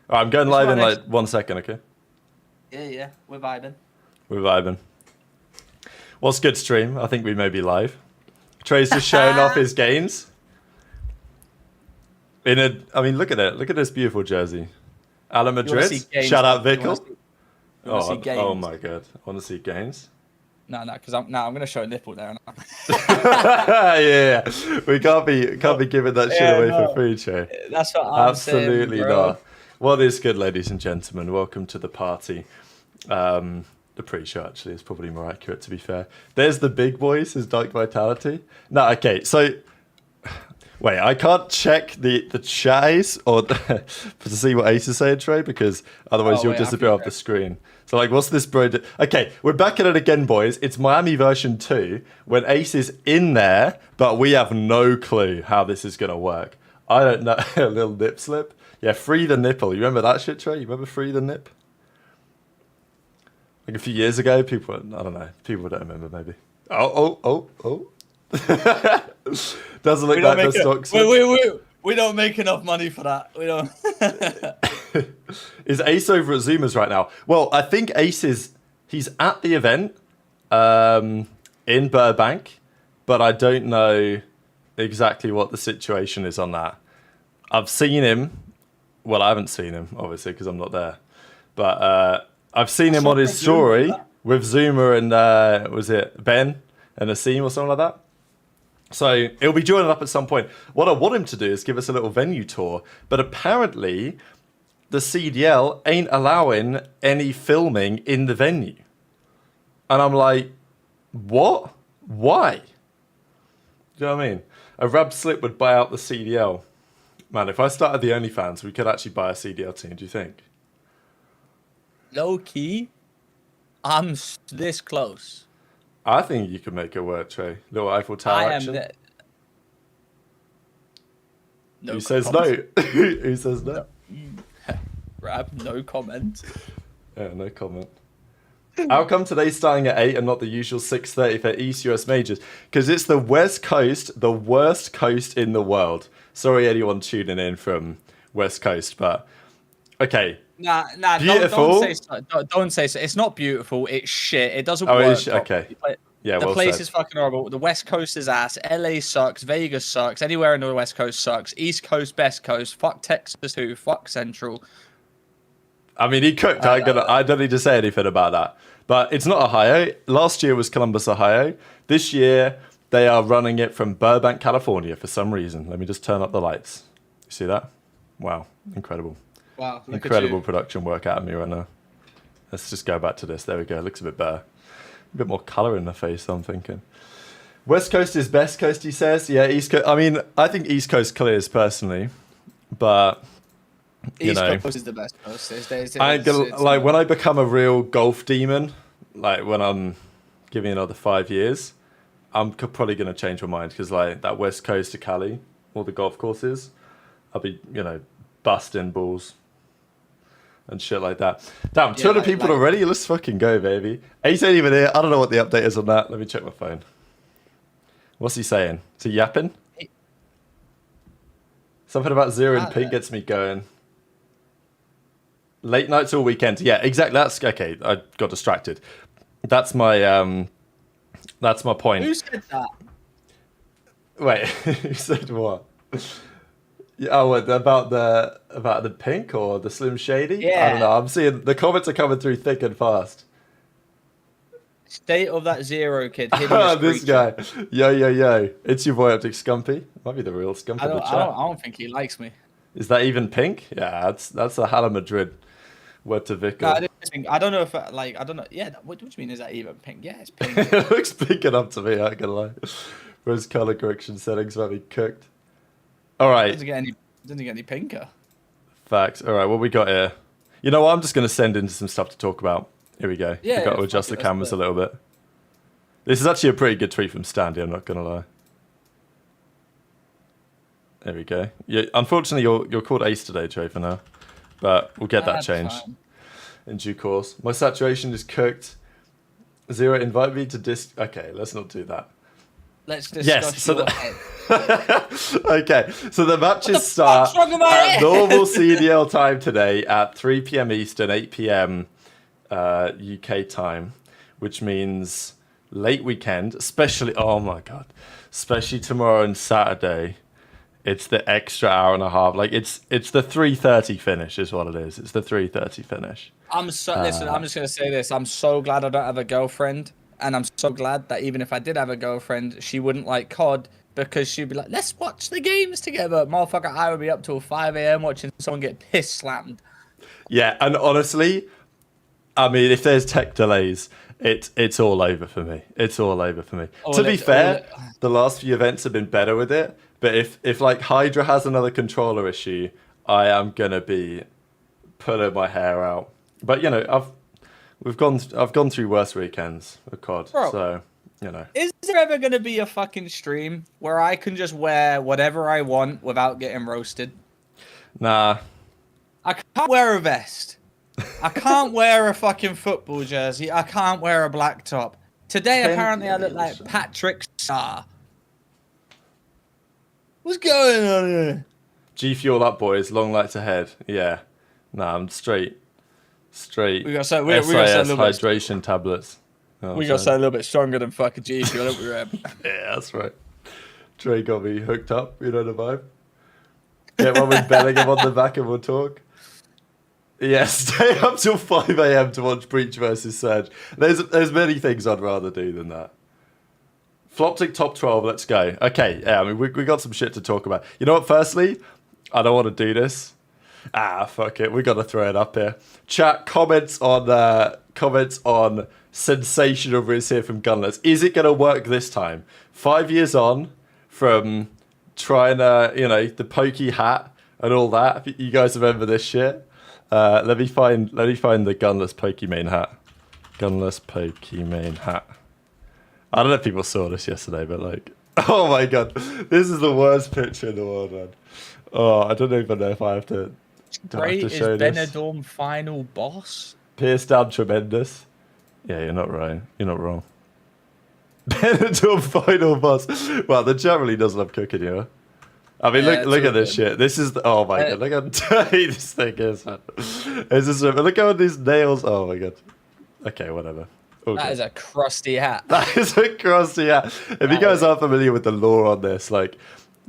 Right, I'm going live in like 1 second, okay? Yeah, we're vibing. We're vibing. What's good, stream? I think we may be live. Trey's just showing off his gains. I mean, look at it. Look at this beautiful jersey. Alan Madrid. Shout out Vickle. Oh my god. I want to see gains. No, because I'm gonna show a nipple there. Yeah, we can't be giving that shit away for free, Trey. That's what I'm Absolutely saying, bro. not. What is good, ladies and gentlemen? Welcome to the party. The pre-show actually is probably more accurate, to be fair. There's the big boys, his Dark Vitality. No, okay, so wait, I can't check the chat Ace or to see what Ace is saying, Trey, because otherwise you'll disappear off the screen. So like, what's this bro? Okay, we're back at it again, boys. It's Miami version 2 when Ace is in there, but we have no clue how this is gonna work. I don't know. A little nip slip. Yeah, free the nipple. You remember that shit, Trey? You remember free the nip? Like a few years ago, people, I don't know, people don't remember maybe. Oh. Doesn't look like the stocks. We don't make enough money for that. We don't. Is Ace over at Zoomers right now? Well, I think Ace he's at the event in Burbank, but I don't know exactly what the situation is on that. I've seen him. Well, I haven't seen him, obviously, because I'm not there. But I've seen him on his story with Zoomer and, was it Ben and Asim or something like that? So he'll be joining up at some point. What I want him to do is give us a little venue tour. But apparently, the CDL ain't allowing any filming in the venue. And I'm like, what? Why? Do you know what I mean? A Rab Slip would buy out the CDL. Man, if I started the OnlyFans, we could actually buy a CDL team, do you think? Low key, I'm this close. I think you could make it work, Trey. Little Eiffel Tower action. Who says no? Who says no? Rab, no comment. Yeah, no comment. How come today's starting at 8 and not the usual 6:30 for East US Majors? Because it's the West Coast, the worst coast in the world. Sorry anyone tuning in from West Coast, but okay. Nah, beautiful. Don't say so. It's not beautiful. It's shit. It doesn't work. Okay. Yeah, the place is fucking horrible. The West Coast is ass. LA sucks. Vegas sucks. Anywhere in the West Coast sucks. East Coast, best coast. Fuck Texas too. Fuck Central. I mean, he cooked. I don't need to say anything about that. But it's not Ohio. Last year was Columbus, Ohio. This year, they are running it from Burbank, California for some reason. Let me just turn up the lights. You see that? Wow. Incredible. Wow. Incredible production work out of me right now. Let's just go back to this. There we go. It looks a bit better. A bit more colour in the face, I'm thinking. West Coast is best coast, he says. Yeah, East Coast. I mean, I think East Coast clears personally. But, East Coast is the best coast. When I become a real golf demon, like when I'm giving another 5 years, I'm probably going to change my mind. Because like that West Coast to Cali, all the golf courses, I'll be, busting balls. And shit like that. Damn, 200 people already? Let's fucking go, baby. Ace ain't even here. I don't know what the update is on that. Let me check my phone. What's he saying? Is he yapping? Something about zero in pink gets me going. Late nights all weekend. Yeah, exactly. That's okay. I got distracted. That's my point. Who said that? Wait, who said what? Oh, what, about the pink or the Slim Shady? Yeah. I don't know. I'm seeing the comments are coming through thick and fast. State of that zero kid. This guy. Yo. It's your boy Optic Scumpy. Might be the real Scump of the chat. I don't think he likes me. Is that even pink? Yeah, that's a Hala Madrid. Word to Vico. No, I don't know if I don't know. Yeah, what do you mean? Is that even pink? Yeah, it's pink. It looks pink enough to me. I ain't gonna lie. Where's color correction settings might be cooked. All right. Doesn't get any pinker. Facts. All right, what we got here? You know what? I'm just going to send into some stuff to talk about. Here we go. Yeah, We've got to adjust the cameras a little bit. This is actually a pretty good tweet from Standy, I'm not going to lie. There we go. Yeah, unfortunately, you're called Ace today, Trey, for now. But we'll get that changed in due course. My saturation is cooked. Zero, invite me to Okay, let's not do that. Let's discuss Yes, so your head. Okay, so the matches start at normal CDL time today at 3 p.m. Eastern, 8 p.m. UK time, which means late weekend, especially, oh my God, especially tomorrow and Saturday. It's the extra hour and a half. Like, it's the 3:30 finish is what it is. It's the 3:30 finish. Listen, I'm just going to say this. I'm so glad I don't have a girlfriend. And I'm so glad that even if I did have a girlfriend, she wouldn't like COD because she'd be like, let's watch the games together. Motherfucker, I would be up till 5 a.m. watching someone get piss slammed. Yeah, and honestly, I mean, if there's tech delays, it's all over for me. It's all over for me. To be fair, the last few events have been better with it. But if like Hydra has another controller issue, I am gonna be pulling my hair out. But you know, I've gone through worse weekends with COD, Bro, so you know. Is there ever gonna be a fucking stream where I can just wear whatever I want without getting roasted? Nah. I can't wear a vest. I can't wear a fucking football jersey. I can't wear a black top. Today, apparently, I look like Patrick Starr. What's going on here? G Fuel up, boys. Long lights ahead. Yeah. Nah, I'm straight. We got SIS hydration tablets. We got to say a little bit stronger than fucking G Fuel, don't we, Reb? Yeah, that's right. Trey got me hooked up. You know the vibe. Get one with Bellingham on the back and we'll talk. Yeah, stay up till 5 a.m. to watch Breach versus Surge. There's many things I'd rather do than that. Floptic top 12, let's go. Okay, yeah, I mean, we got some shit to talk about. You know what, firstly, I don't want to do this. Fuck it, we got to throw it up here. Chat, comments on sensational Riz here from Gunless. Is it going to work this time? 5 years on from trying the pokey hat and all that. You guys remember this shit? Let me find the Gunless Pokimane hat. Gunless Pokimane hat. I don't know if people saw this yesterday, but like, oh my God, this is the worst picture in the world, man. Oh, I don't even know if I have to. Great is Benidorm final boss. Pierce down tremendous. Yeah, you're not right. You're not wrong. Benidorm final boss. Well, the chat really does love cooking, you know. I mean, look at this shit. This is oh my God, look how dirty this thing is, man. Look how these nails. Oh my God. Okay, whatever. Okay. That is a crusty hat. That is a crusty hat. If you guys aren't familiar with the lore on this, like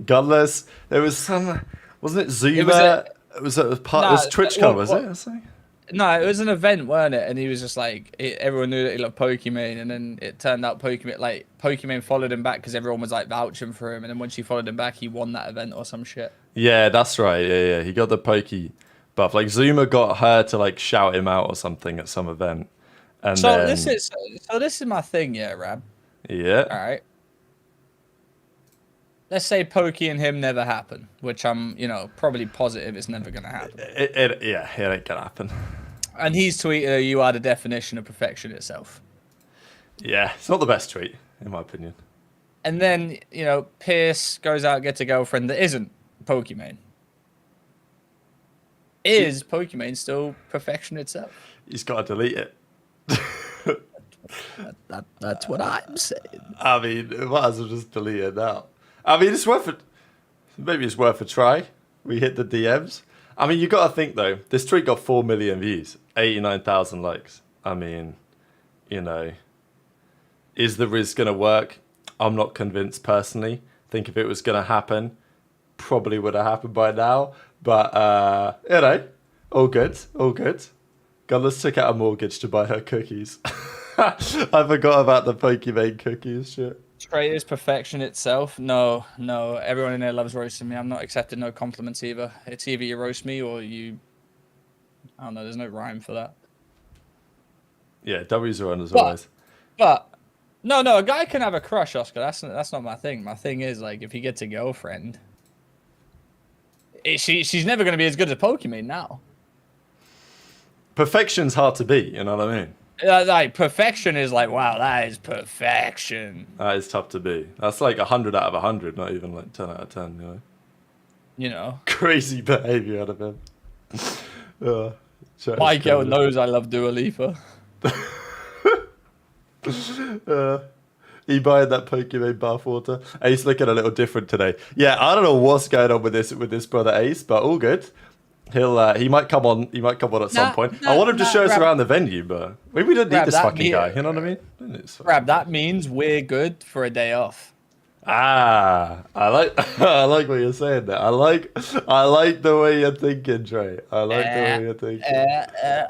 Gunless, there was some, wasn't it Zuma? It was TwitchCon, was it? No, it was an event, weren't it? And he was just like, everyone knew that he loved Pokimane, and then it turned out Pokimane followed him back because everyone was like vouching for him, and then when she followed him back, he won that event or some shit. Yeah, that's right. Yeah, he got the Poke buff. Like Zuma got her to like shout him out or something at some event. And this is my thing, yeah, Rab. Yeah. All right. Let's say Pokey and him never happen, which I'm, probably positive it's never gonna happen. It ain't gonna happen. And he's tweeted her, "You are the definition of perfection itself." Yeah, it's not the best tweet, in my opinion. And then, Pierce goes out, gets a girlfriend that isn't Pokimane. Is Pokimane still perfection itself? He's got to delete it. That's what I'm saying. I mean, it might as well just delete it now. I mean, maybe it's worth a try. We hit the DMs. I mean, you got to think, though, this tweet got 4 million views, 89,000 likes. I mean, is the Riz going to work? I'm not convinced, personally. I think if it was going to happen, probably would have happened by now. But, all good, all good. Gunless took out a mortgage to buy her cookies. I forgot about the Pokimane cookies shit. Trey is perfection itself. No. Everyone in there loves roasting me. I'm not accepting no compliments either. It's either you roast me or you... I don't know. There's no rhyme for that. Yeah, W's are on as always. But no, a guy can have a crush, Oscar. That's not my thing. My thing is, like, if he gets a girlfriend, she's never going to be as good as Pokimane now. Perfection's hard to beat, you know what I mean? Like, perfection is like, wow, that is perfection. That is tough to beat. That's like 100 out of 100, not even like 10 out of 10, You know? Crazy behavior out of him. My girl knows I love Dua Lipa. He buying that Pokimane bathwater. Ace looking a little different today. Yeah, I don't know what's going on with this brother Ace, but all good. He might come on. He might come on at some point. I want him to show us around the venue, but maybe we don't need this fucking guy. You know what I mean? Rab, that means we're good for a day off. I like what you're saying there. I like the way you're thinking, Dre. I like the way you're thinking.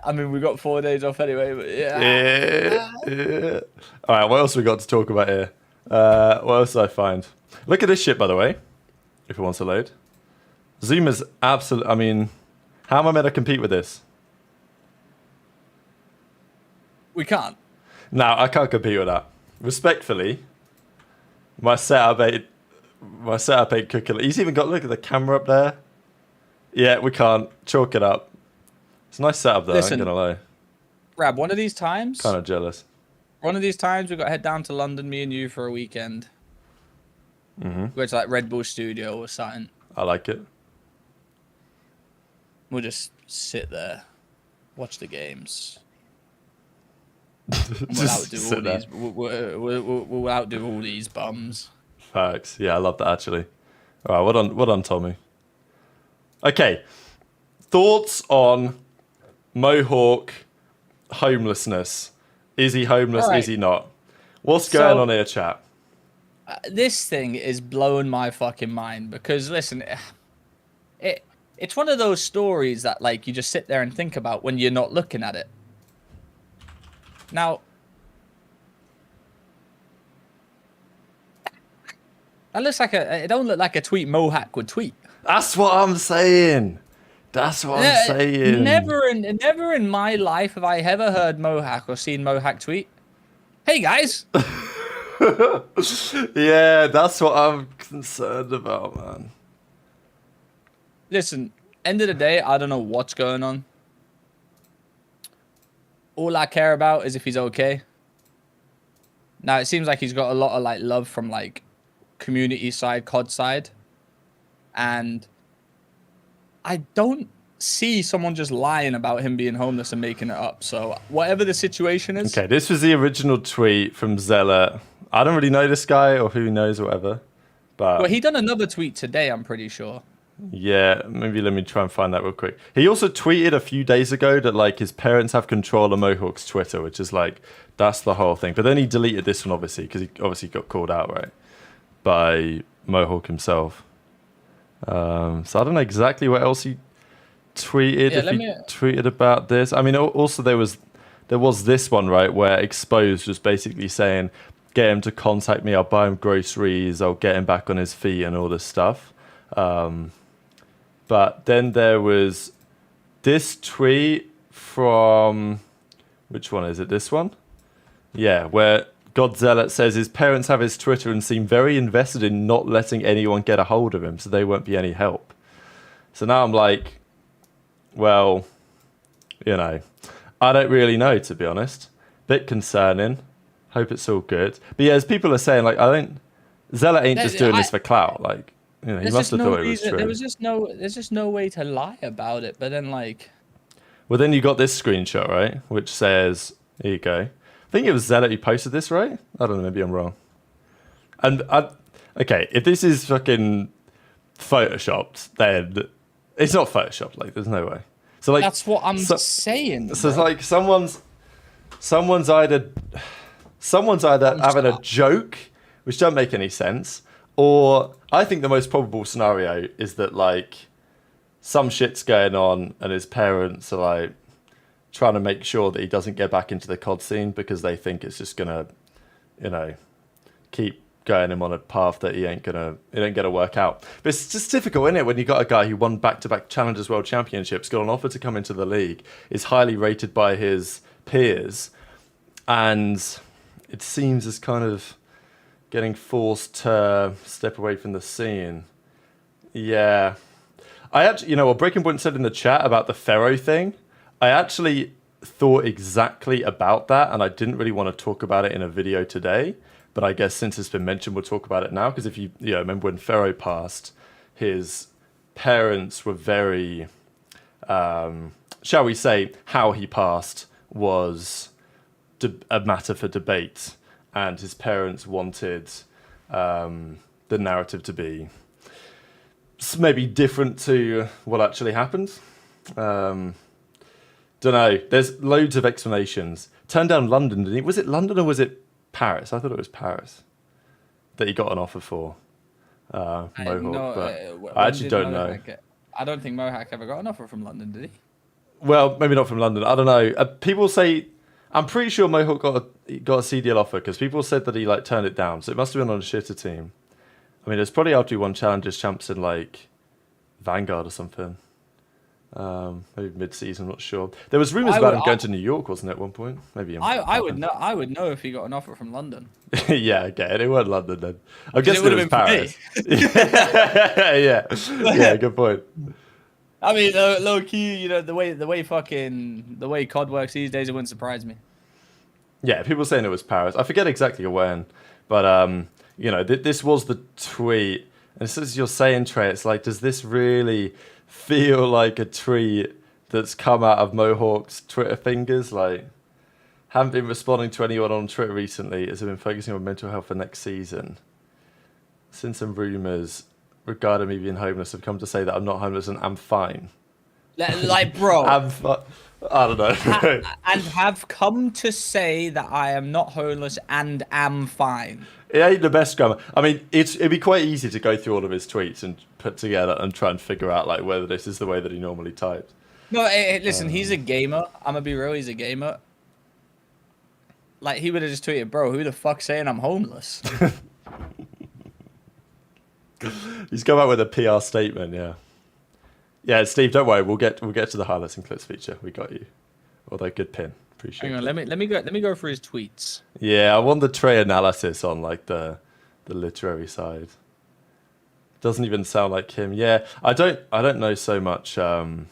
I mean, we got 4 days off anyway, but yeah. All right, what else we got to talk about here? What else did I find? Look at this shit, by the way. If it wants to load, Zoom is absolute. I mean, how am I meant to compete with this? We can't. No, I can't compete with that. Respectfully. My setup ain't cooking. He's even got, look at the camera up there. Yeah, we can't. Chalk it up. It's a nice setup though, Listen, I'm gonna lie. Rab, one of these times. Kind of jealous. One of these times we got to head down to London, me and you, for a weekend. Go to like Red Bull Studio or something. I like it. We'll just sit there, watch the games. We'll outdo all these bums. Facts. Yeah, I love that actually. All right, well done, Tommy. Okay, thoughts on Mohawk homelessness? Is he homeless? Right. Is he not? What's going on here, chat? This thing is blowing my fucking mind because listen, it's one of those stories that like you just sit there and think about when you're not looking at it. Now, that looks like it don't look like a tweet Mohak would tweet. That's what I'm saying. I'm saying. Never in my life have I ever heard Mohak or seen Mohak tweet, "Hey guys." Yeah, that's what I'm concerned about, man. Listen, end of the day, I don't know what's going on. All I care about is if he's okay. Now, it seems like he's got a lot of like love from like community side, COD side. And I don't see someone just lying about him being homeless and making it up. So whatever the situation is. Okay, this was the original tweet from Zealot. I don't really know this guy or who knows or whatever. But well, he done another tweet today, I'm pretty sure. Yeah, maybe let me try and find that real quick. He also tweeted a few days ago that like his parents have control of Mohawk's Twitter, which is like, that's the whole thing. But then he deleted this one, obviously, because he obviously got called out, right, by Mohawk himself. So I don't know exactly what else he tweeted. Yeah, tweeted about this. I mean, also there was this one, right, where Exposed was basically saying, get him to contact me, I'll buy him groceries, I'll get him back on his feet and all this stuff. But then there was this tweet from, which one is it? This one? Yeah, where Godzilla says his parents have his Twitter and seem very invested in not letting anyone get a hold of him, so they won't be any help. So now I'm like, well, you know, I don't really know, to be honest. Bit concerning. Hope it's all good. But yeah, as people are saying, like, Zella ain't just doing this for clout. Like, you know, he must have thought it was true. There's just no way to lie about it. But then, like, well, then you got this screenshot, right? Which says, here you go. I think it was Zella who posted this, right? I don't know, maybe I'm wrong. And okay, if this is fucking photoshopped, then it's not photoshopped. Like, there's no way. So like, that's what I'm saying. So it's like someone's either having a joke, which don't make any sense, or I think the most probable scenario is that like some shit's going on and his parents are like trying to make sure that he doesn't get back into the COD scene because they think it's just gonna, you know, keep going him on a path that it ain't gonna work out. But it's just difficult, isn't it, when you got a guy who won back-to-back Challengers World Championships, got an offer to come into the league, is highly rated by his peers, and it seems as kind of getting forced to step away from the scene. Yeah. I actually, you know what Breaking Point said in the chat about the Pharaoh thing, I actually thought exactly about that, and I didn't really want to talk about it in a video today, but I guess since it's been mentioned, we'll talk about it now, because if you remember when Pharaoh passed, his parents were very, shall we say, how he passed was a matter for debate. and his parents wanted the narrative to be maybe different to what actually happened. Don't know. There's loads of explanations. Turned down London, didn't he? Was it London or was it Paris? I thought it was Paris that he got an offer for. Mohawk, but I actually don't know. I don't think Mohak ever got an offer from London, did he? Well, maybe not from London. I don't know. People say, I'm pretty sure Mohawk got a CDL offer because people said that he like turned it down. So it must have been on a shitter team. I mean, it's probably after he won Challengers Champs in like Vanguard or something. Maybe mid-season, I'm not sure. There was rumours about him going to New York, wasn't it, at one point? Maybe. I would know. I would know if he got an offer from London. Yeah, okay, it weren't London then. I guess it would have been Paris. Yeah, good point. I mean, low key, you know, the way COD works these days, it wouldn't surprise me. Yeah, people saying it was Paris. I forget exactly when, but you know, this was the tweet, and as you're saying, Trey, it's like, does this really feel like a tweet that's come out of Mohawk's Twitter fingers? Like, haven't been responding to anyone on Twitter recently, as I've been focusing on mental health for next season. Since some rumours regarding me being homeless have come to say that I'm not homeless and I'm fine. Like, bro. I don't know. And have come to say that I am not homeless and am fine. It ain't the best grammar. I mean, it'd be quite easy to go through all of his tweets and put together and try and figure out like whether this is the way that he normally types. No, listen, he's a gamer. I'm gonna be real, he's a gamer. Like, he would have just tweeted, bro, who the fuck's saying I'm homeless? He's come out with a PR statement, yeah. Yeah, Steve, don't worry, we'll get to the highlights and clips feature. We got you. Although good pin. Appreciate it. Hang on, let me go through his tweets. Yeah, I want the Trey analysis on like the literary side. Doesn't even sound like him. Yeah, I don't know so much you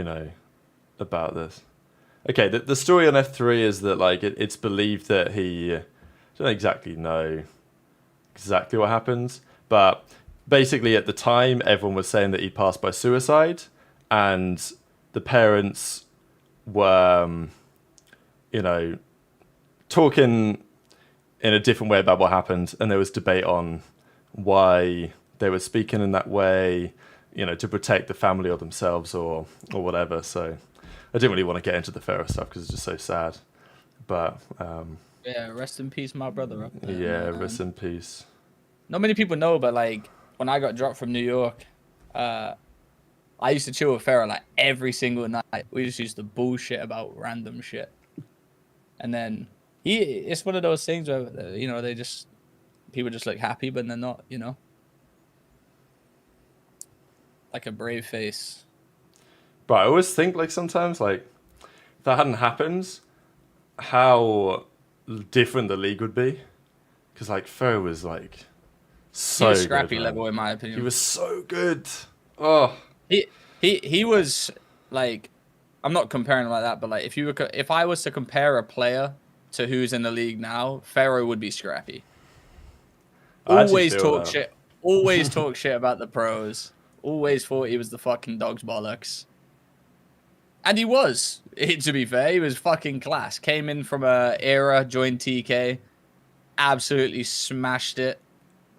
know, about this. Okay, the story on F3 is that like it's believed that I don't exactly know exactly what happens, but basically at the time everyone was saying that he passed by suicide, and the parents were you know, talking in a different way about what happened, and there was debate on why they were speaking in that way, you know, to protect the family or themselves or whatever. So I didn't really want to get into the Pharaoh stuff because it's just so sad. But yeah, rest in peace, my brother. Up there, yeah, rest in peace. Not many people know, but like when I got dropped from New York, I used to chill with Pharaoh like every single night. We just used to bullshit about random shit. And then it's one of those things where, you know, people just look happy, but they're not, you know. Like a brave face. But I always think like sometimes like if that hadn't happened, how different the league would be. Because like Pharaoh was like so he was scrappy good, level in my opinion. He was so good. Oh. He was like, I'm not comparing him like that, but like if I was to compare a player to who's in the league now, Pharaoh would be scrappy. Always talk shit. Always talk shit about the pros. Always thought he was the fucking dog's bollocks. And he was. To be fair, he was fucking class. Came in from a era, joined TK, absolutely smashed it.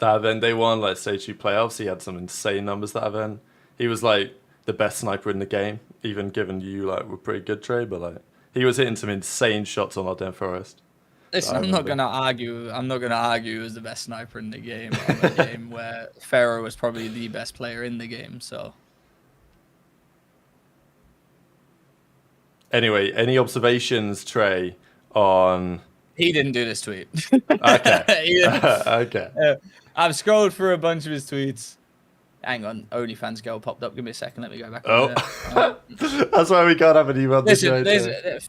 That event they won, like stage 2 playoffs, he had some insane numbers that event. He was like the best sniper in the game, even given you like were pretty good, Trey, but like he was hitting some insane shots on Lockdown Forest. Listen, I'm not gonna argue. He was the best sniper in the game. On a game where Pharaoh was probably the best player in the game. So, anyway, any observations, Trey, on? He didn't do this tweet. Okay. Okay. I've scrolled through a bunch of his tweets. Hang on, OnlyFans girl popped up. Give me a second. Let me go back. That's why we can't have an email. Listen,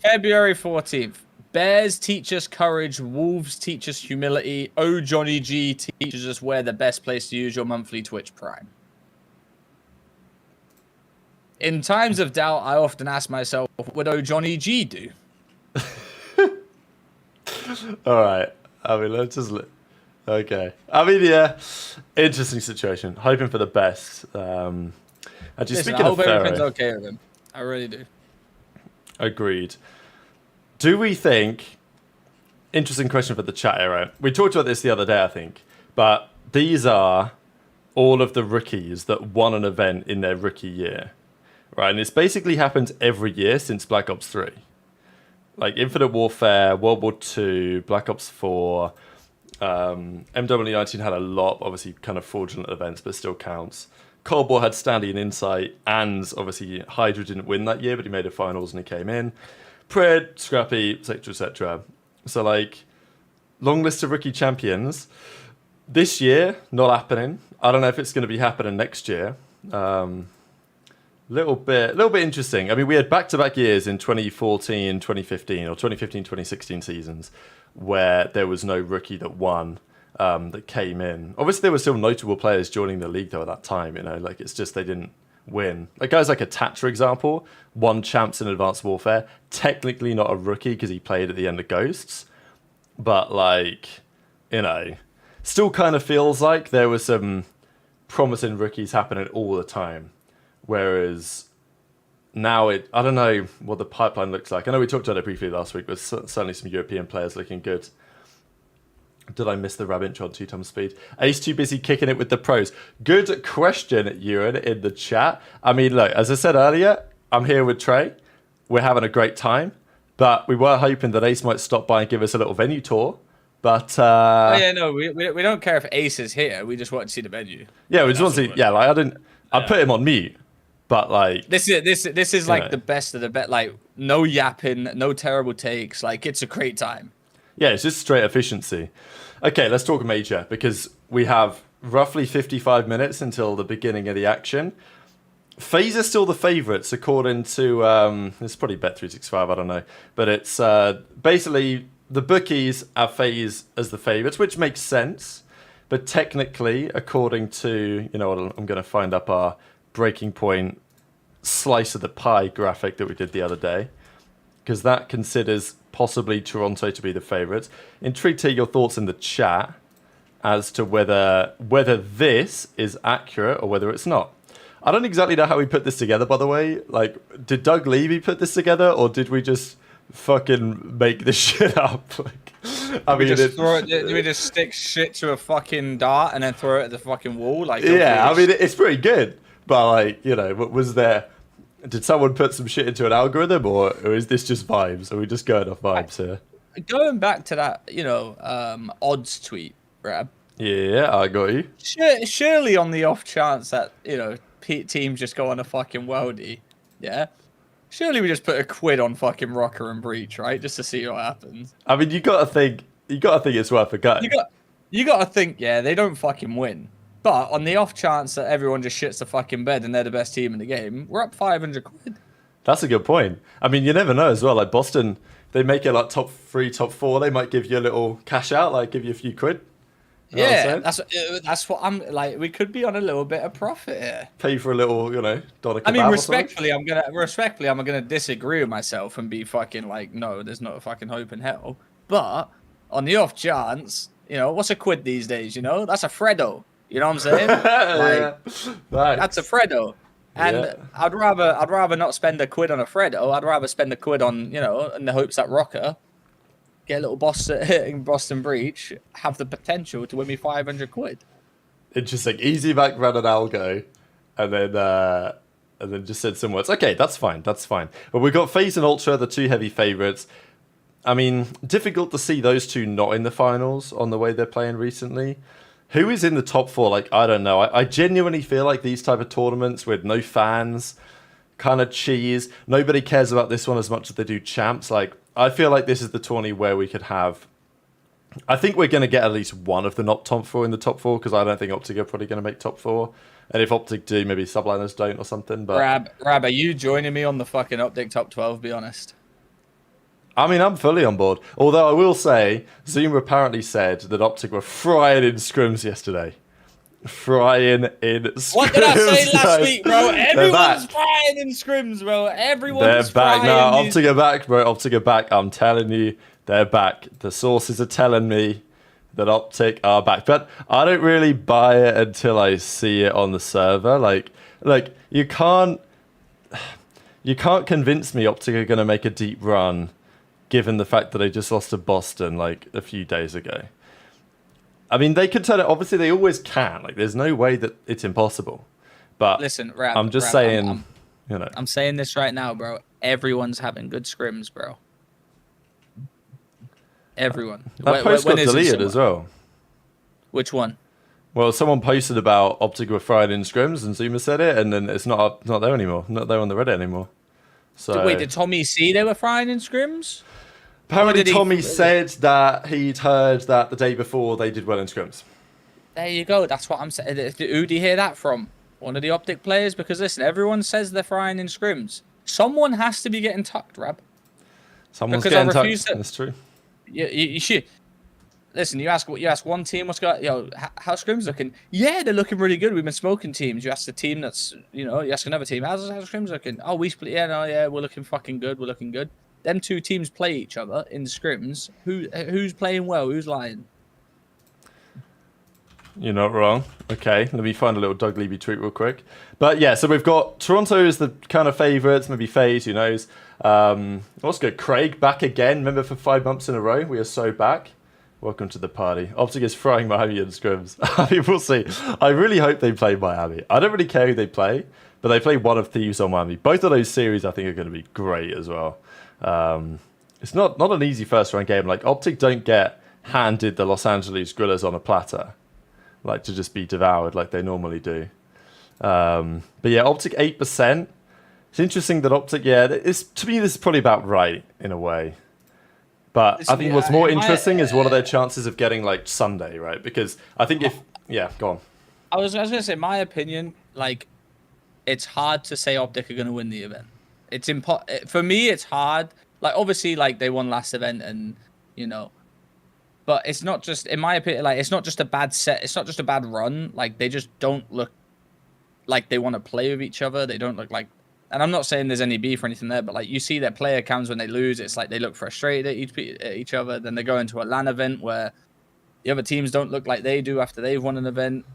February 14th. Bears teach us courage. Wolves teach us humility. Oh, Johnny G teaches us where the best place to use your monthly Twitch Prime. In times of doubt, I often ask myself, what would Oh, Johnny G do? All right. I mean, let's just look. Okay. I mean, yeah, interesting situation. Hoping for the best. Actually, Listen, speaking I of hope everything's Pharaoh, okay with him. I really do. agreed. Do we think interesting question for the chat here, right? We talked about this the other day, I think, but these are all of the rookies that won an event in their rookie year, right? And it's basically happened every year since Black Ops 3. Like Infinite Warfare, World War 2, Black Ops 4, MW19 had a lot, obviously, kind of fraudulent events, but still counts. Cold War had Standing and Insight, and obviously Hydra didn't win that year, but he made a finals and he came in. Pred, Scrappy, etc., etc. So, like, long list of rookie champions. This year, not happening. I don't know if it's going to be happening next year. Little bit interesting. I mean, we had back-to-back years in 2014, 2015, or 2015, 2016 seasons where there was no rookie that won, that came in. Obviously, there were still notable players joining the league, though, at that time, you know? Like, it's just they didn't win. Like, guys like Attack, for example, won champs in Advanced Warfare. Technically not a rookie because he played at the end of Ghosts. But, like, you know, still kind of feels like there were some promising rookies happening all the time. Whereas now I don't know what the pipeline looks like. I know we talked about it briefly last week, but certainly some European players looking good. Did I miss the rabbit shot 2 times speed? Ace too busy kicking it with the pros. Good question, Ewan, in the chat. I mean, look, as I said earlier, I'm here with Trey. We're having a great time, but we were hoping that Ace might stop by and give us a little venue tour. But oh yeah, no, we don't care if Ace is here. We just want to see the venue. Yeah, we just want to see. Yeah, like I put him on mute. But like this is like the best of the best. Like no yapping, no terrible takes. Like it's a great time. Yeah, it's just straight efficiency. Okay, let's talk major because we have roughly 55 minutes until the beginning of the action. FaZe are still the favourites according to it's probably Bet365, I don't know, but it's basically the bookies have FaZe as the favourites, which makes sense. But technically, according to I'm going to find up our breaking point slice of the pie graphic that we did the other day, because that considers possibly Toronto to be the favourites. Intrigued to hear your thoughts in the chat as to whether this is accurate or whether it's not. I don't exactly know how we put this together, by the way. Like, did Doug Levy put this together, or did we just fucking make this shit up? Like, I mean, we just stick shit to a fucking dart and then throw it at the fucking wall? Like, yeah, I mean, it's pretty good. But, like, was there... Did someone put some shit into an algorithm, or is this just vibes? Are we just going off vibes here? Going back to that, odds tweet, Rab. Yeah, I got you. Surely on the off chance that, teams just go on a fucking worldie, yeah? Surely we just put a quid on fucking Rocker and Breach, right? Just to see what happens. I mean, you gotta think it's worth a go. You gotta think, yeah, they don't fucking win. But on the off chance that everyone just shits the fucking bed and they're the best team in the game, we're up 500 quid. That's a good point. I mean, you never know as well. Like Boston, they make it like top 3, top 4. They might give you a little cash out, like give you a few quid. Yeah, that's what I'm like. We could be on a little bit of profit here. Pay for a little, dollar kebab. I mean, respectfully, I'm gonna disagree with myself and be fucking like, no, there's not a fucking hope in hell. But on the off chance, what's a quid these days? That's a Fredo. You know what I'm saying? That's a Fredo. And I'd rather not spend a quid on a Fredo. I'd rather spend a quid on, in the hopes that Rocker get a little Boston Breach, have the potential to win me 500 quid. Interesting. Easy back run an algo, and then just said some words. Okay, that's fine. But we've got FaZe and Ultra, the 2 heavy favourites. I mean, difficult to see those 2 not in the finals on the way they're playing recently. Who is in the top 4? Like, I don't know. I genuinely feel like these type of tournaments with no fans, kind of cheese. Nobody cares about this one as much as they do champs. Like, I feel like this is the tourney where we could have... I think we're going to get at least one of the not top 4 in the top 4, because I don't think Optic are probably going to make top 4. And if Optic do, maybe Subliners don't or something. But Rab, are you joining me on the fucking Optic top 12, be honest? I mean, I'm fully on board. Although I will say, Zuma apparently said that Optic were frying in scrims yesterday. Frying in scrims. What did I say last week, bro? Everyone's frying in scrims, bro. Everyone's back now. Optic are back, bro. Optic are back. I'm telling you, they're back. The sources are telling me that Optic are back. But I don't really buy it until I see it on the server. Like you can't convince me Optic are going to make a deep run given the fact that they just lost to Boston like a few days ago. I mean, they could turn it. Obviously, they always can. Like, there's no way that it's impossible. But listen, I'm just saying, I'm saying this right now, bro. Everyone's having good scrims, bro. Everyone. That post got deleted as well. Which one? Well, someone posted about Optic were fried in scrims, and Zuma said it, and then it's not there anymore. Not there on the Reddit anymore. So wait, did Tommy see they were frying in scrims? Apparently, Tommy said that he'd heard that the day before they did well in scrims. There you go. That's what I'm saying. Who did you hear that from? One of the Optic players? Because listen, everyone says they're frying in scrims. Someone has to be getting tucked, Rab. Someone's getting tucked. That's true. You should. Listen, you ask one team what's got, how scrims looking? Yeah, they're looking really good. We've been smoking teams. You ask the team that's, you ask another team, how's scrims looking? Oh, we split. Yeah, we're looking fucking good. We're looking good. Them two teams play each other in the scrims. Who's playing well? Who's lying? You're not wrong. Okay, let me find a little Doug Levy tweet real quick. But yeah, so we've got Toronto as the kind of favourites, maybe FaZe, who knows. What's good? Craig back again. Remember, for 5 months in a row, we are so back. Welcome to the party. Optic is frying Miami in scrims. I mean, we'll see. I really hope they play Miami. I don't really care who they play, but they play one of Thieves or Miami. Both of those series, I think, are going to be great as well. It's not an easy first round game. Like, Optic don't get handed the Los Angeles Grillers on a platter, like to just be devoured like they normally do. But yeah, Optic 8%. It's interesting that Optic, to me, this is probably about right in a way. But I think what's more interesting is what are their chances of getting like Sunday, right? Because I think go on. I was going to say, my opinion, like, it's hard to say Optic are going to win the event. It's for me, it's hard. Like, obviously, like, they won last event and, but it's not just, in my opinion, like, it's not just a bad set. It's not just a bad run. Like, they just don't look like they want to play with each other. They don't look like, and I'm not saying there's any beef or anything there, but like, you see their player cams when they lose, it's like they look frustrated at each other. Then they go into a LAN event where the other teams don't look like they do after they've won an event.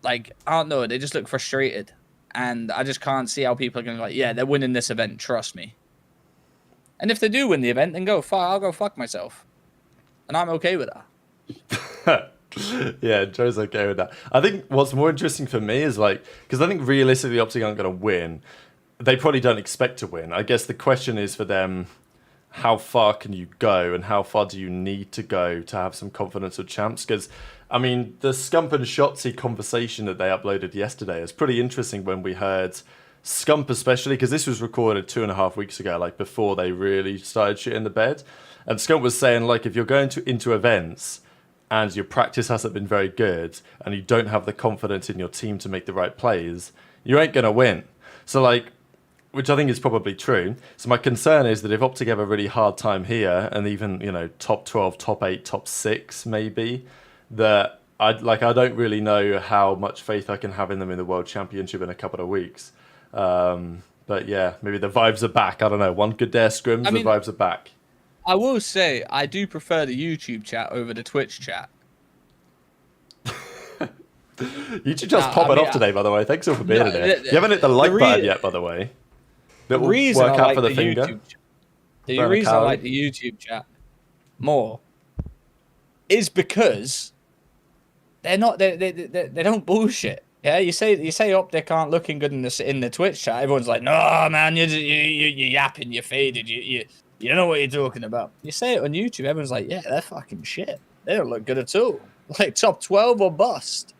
Like, I don't know, they just look frustrated. And I just can't see how people are going to be like, yeah, they're winning this event, trust me. And if they do win the event, then I'll go fuck myself. And I'm okay with that. Yeah, Joe's okay with that. I think what's more interesting for me is like, because I think realistically Optic aren't going to win. They probably don't expect to win. I guess the question is for them, how far can you go and how far do you need to go to have some confidence of champs? Because, I mean, the Scump and Shotzi conversation that they uploaded yesterday is pretty interesting when we heard Scump especially, because this was recorded 2.5 weeks ago, like before they really started shit in the bed. And Scump was saying, like, if you're going into events and your practice hasn't been very good and you don't have the confidence in your team to make the right plays, you ain't going to win. So, like, which I think is probably true. So my concern is that if Optic have a really hard time here and even, top 12, top 8, top 6 maybe, that I don't really know how much faith I can have in them in the World Championship in a couple of weeks. But yeah, maybe the vibes are back. I don't know. One good dare scrims, the vibes are back. I will say, I do prefer the YouTube chat over the Twitch chat. YouTube chat's popping off today, by the way. Thanks all for being here. You haven't hit the like button yet, by the way. The reason I like the YouTube chat, the reason I like the YouTube chat more is because they don't bullshit. Yeah, you say Optic aren't looking good in the Twitch chat. Everyone's like, no man, you're yapping, you're faded, you don't know what you're talking about. You say it on YouTube, everyone's like, yeah, they're fucking shit. They don't look good at all. Like top 12 or bust.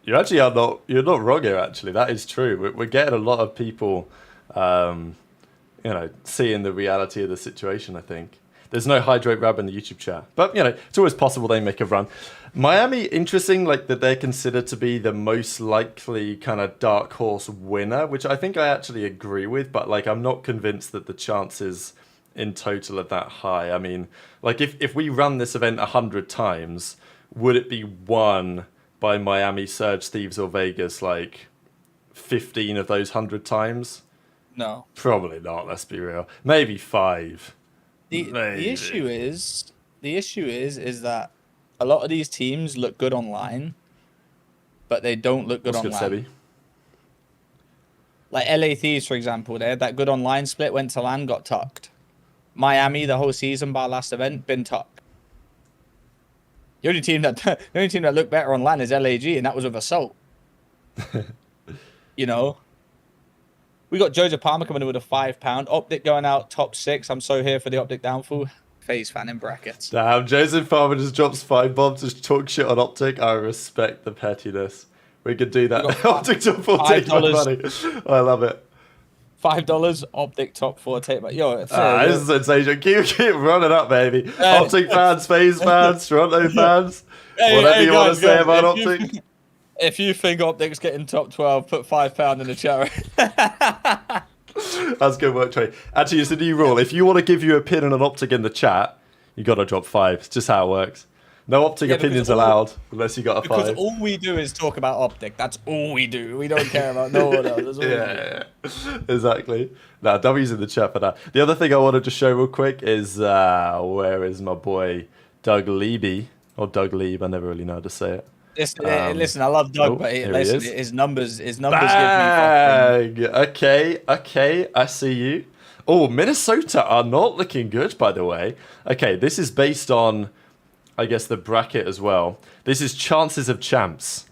You actually are not. You're not wrong here. Actually, that is true. We're getting a lot of people, seeing the reality of the situation. I think there's no hydrate rab in the YouTube chat, but it's always possible they make a run. Miami, interesting, like that they're considered to be the most likely kind of dark horse winner, which I think I actually agree with. But like, I'm not convinced that the chances in total are that high. I mean, like if we run this event 100 times, would it be won by Miami, Surge, Thieves, or Vegas, like 15 of those 100 times? No. Probably not, let's be real. Maybe 5. The issue is that a lot of these teams look good online, but they don't look good online. Good, like LA Thieves, for example, they had that good online split, went to LAN, got tucked. Miami the whole season bar last event, been top. The only team that looked better on LAN is LAG, and that was with Assault. You know, we got Jojo Palmer coming in with a £5. Optic going out top 6. I'm so here for the Optic downfall. FaZe fan in brackets. Damn, Joseph Palmer just drops 5 bombs to talk shit on Optic. I respect the pettiness. We could do that. Optic top 4 take my money. I love it. $5 Optic top 4 take my this is sensation. Keep running up, baby. Optic fans, FaZe fans, Toronto fans. Whatever you want to say about Optic. If you think Optic's getting top 12, put £5 in the chat. That's good work, Trey. Actually, it's a new rule. If you want to give you a pin and an Optic in the chat, you got to drop 5. It's just how it works. No Optic opinions allowed unless you got a 5. Because all we do is talk about Optic. That's all we do. We don't care about no one else. Yeah, exactly. Now, W's in the chat for that. The other thing I wanted to show real quick is where is my boy Doug Leeby? Or Doug Leeb, I never really know how to say it. Listen, I love Doug, but his numbers give me fucking... Okay, I see you. Oh, Minnesota are not looking good, by the way. Okay, this is based on, I guess, the bracket as well. This is chances of champs.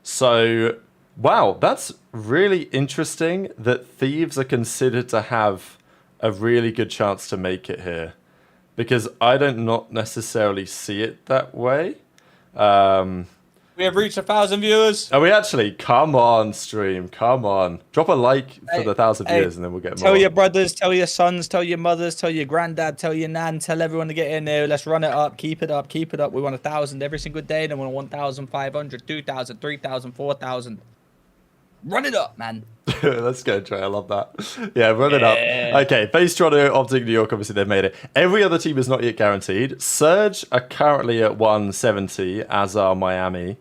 So, wow, that's really interesting that Thieves are considered to have a really good chance to make it here. Because I don't not necessarily see it that way. We have reached 1,000 viewers. Are we actually? Come on, stream. Come on. Drop a like for the 1,000 viewers and then we'll get more. Tell your brothers, tell your sons, tell your mothers, tell your granddad, tell your nan, tell everyone to get in there. Let's run it up. Keep it up. Keep it up. We want 1,000 every single day. Then we want 1,500, 2,000, 3,000, 4,000. Run it up, man. Let's go, Trey. I love that. Yeah, run it up. Okay, FaZe Toronto, Optic New York, obviously they've made it. Every other team is not yet guaranteed. Surge are currently at 170, as are Miami.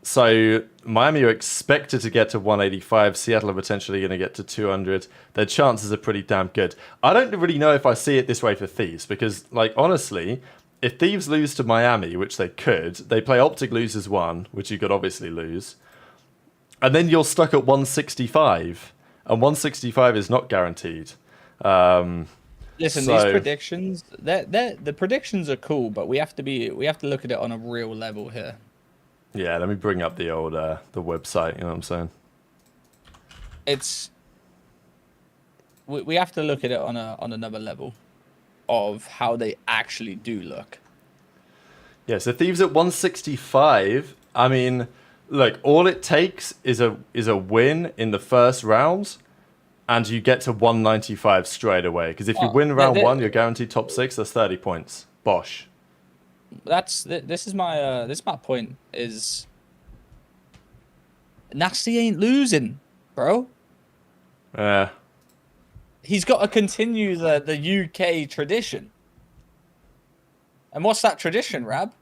So Miami are expected to get to 185. Seattle are potentially going to get to 200. Their chances are pretty damn good. I don't really know if I see it this way for Thieves, because, like, honestly, if Thieves lose to Miami, which they could, they play Optic loses 1, which you could obviously lose. And then you're stuck at 165, and 165 is not guaranteed. Listen, these predictions, the predictions are cool, but we have to look at it on a real level here. Yeah, let me bring up the old the website. You know what I'm saying? It's we have to look at it on another level of how they actually do look. Yeah, so Thieves at 165. I mean, look, all it takes is a win in the first round, and you get to 195 straight away. Because if you win round 1, you're guaranteed top 6. That's 30 points. Bosh. This is my point. Is Nasty ain't losing, bro. Yeah. He's got to continue the UK tradition. And what's that tradition, Rab?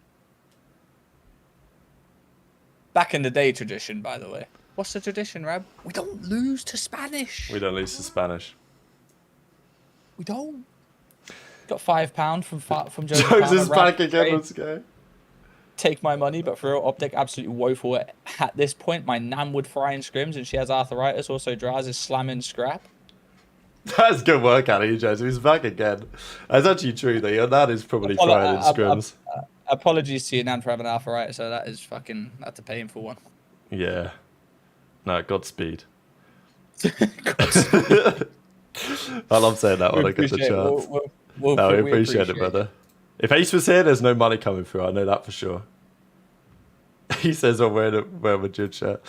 Back in the day tradition, by the way. What's the tradition, Rab? We don't lose to Spanish. We don't lose to Spanish. We don't. Got £5 from Joe. Joe's is back again. Let's go. Take my money, but for real, Optic absolutely woeful at this point. My nan would fry in scrims, and she has arthritis. Also, Draz is slamming scrap. That's good work out of you, Joe. He's back again. That's actually true, though. Your nan is probably frying in scrims. Apologies to your nan for having arthritis, so that's a painful one. Yeah. No, Godspeed. Godspeed. I love saying that when I get the chance. We appreciate it, brother. If Ace was here, there's no money coming through. I know that for sure. He says I'm wearing a Madrid shirt.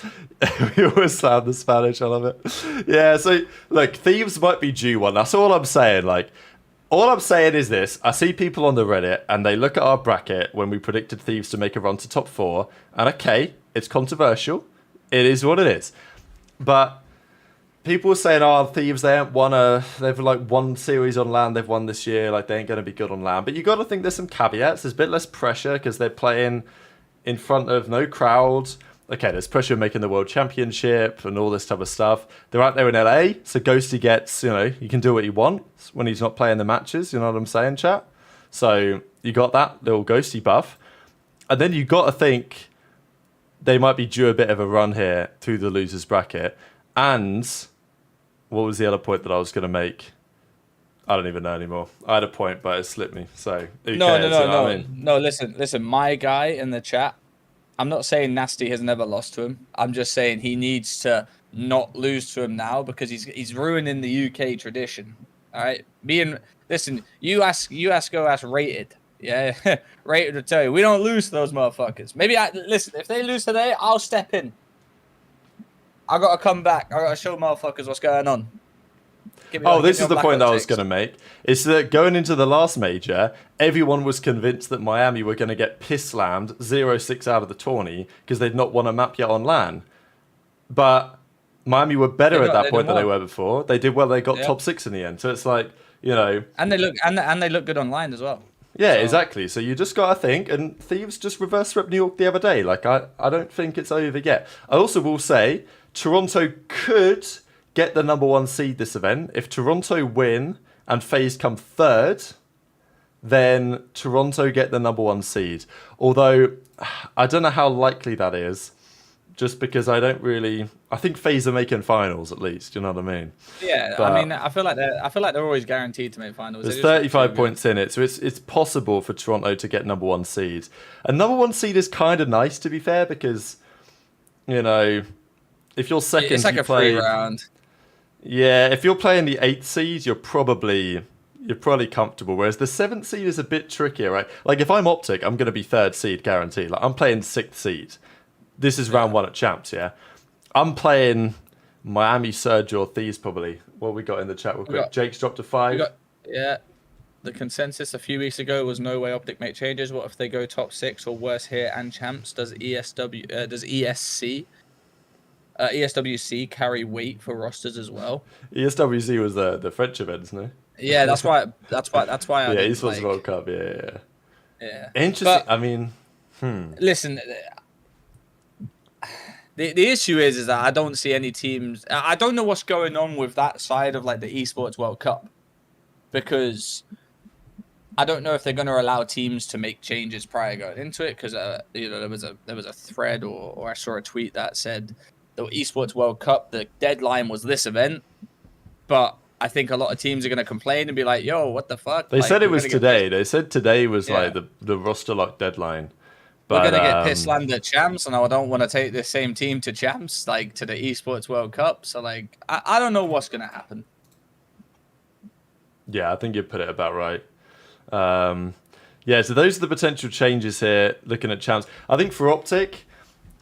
We always slam the Spanish. I love it. Yeah, so, look, Thieves might be due one. That's all I'm saying. Like, all I'm saying is this. I see people on the Reddit, and they look at our bracket when we predicted Thieves to make a run to top 4. And, okay, it's controversial. It is what it is. But people are saying, oh, Thieves, they've like won series on LAN, they've won this year, like they ain't going to be good on LAN. But you got to think there's some caveats. There's a bit less pressure because they're playing in front of no crowd. Okay, there's pressure making the World Championship and all this type of stuff. They're out there in LA, so Ghosty gets, you can do what you want when he's not playing the matches, you know what I'm saying, chat? So you got that little Ghosty buff. And then you got to think they might be due a bit of a run here through the losers bracket. And what was the other point that I was going to make? I don't even know anymore. I had a point, but it slipped me. So who No, cares? no, You no, know what I no, mean? no. Listen. My guy in the chat. I'm not saying Nasty has never lost to him. I'm just saying he needs to not lose to him now because he's ruining the UK tradition. All right, listen. Go ask Rated. Yeah, Rated will tell you we don't lose to those motherfuckers. Maybe listen. If they lose today, I'll step in. I gotta come back. I gotta show motherfuckers what's going on. This is the point that I was going to make. It's that going into the last major, everyone was convinced that Miami were going to get piss slammed 0-6 out of the tourney because they'd not won a map yet on LAN. But Miami were better at that point than they were before. They did well. They got top 6 in the end. So it's like, you know, and they look good online as well. Yeah, exactly. So you just got to think, and Thieves just reverse swept New York the other day. Like, I don't think it's over yet. I also will say, Toronto could get the number 1 seed this event. If Toronto win and FaZe come third, then Toronto get the number 1 seed. Although, I don't know how likely that is, just because I think FaZe are making finals at least, you know what I mean? Yeah, but, I mean, I feel like they're always guaranteed to make finals. There's 35 points in it, so it's possible for Toronto to get number 1 seed. And number 1 seed is kind of nice, to be fair, because, you know, if you're second, it's like a free round. Yeah, if you're playing the 8th seed, you're probably comfortable. Whereas the 7th seed is a bit trickier, right? Like if I'm Optic, I'm going to be 3rd seed guaranteed. Like I'm playing 6th seed. This is round 1 at Champs, yeah. I'm playing Miami, Surge, or Thieves probably. What we got in the chat real quick? Jake's dropped to 5. The consensus a few weeks ago was no way Optic make changes. What if they go top 6 or worse here and Champs? Does ESWC carry weight for rosters as well? ESWC was the French event, isn't it? Yeah, that's why. Yeah, Esports World Cup. Yeah. Interesting. But, I mean, listen, the issue is that I don't see any teams. I don't know what's going on with that side of like the Esports World Cup because I don't know if they're going to allow teams to make changes prior going into it because you know there was a thread or I saw a tweet that said the Esports World Cup, the deadline was this event, but I think a lot of teams are going to complain and be like, yo, what the fuck? They said it was today. They said today was like the roster lock deadline. But, we're going to get pissed slammed at Champs, and I don't want to take the same team to Champs, like to the Esports World Cup. So, like, I don't know what's going to happen. Yeah, I think you put it about right. Yeah, so those are the potential changes here, looking at Champs. I think for Optic,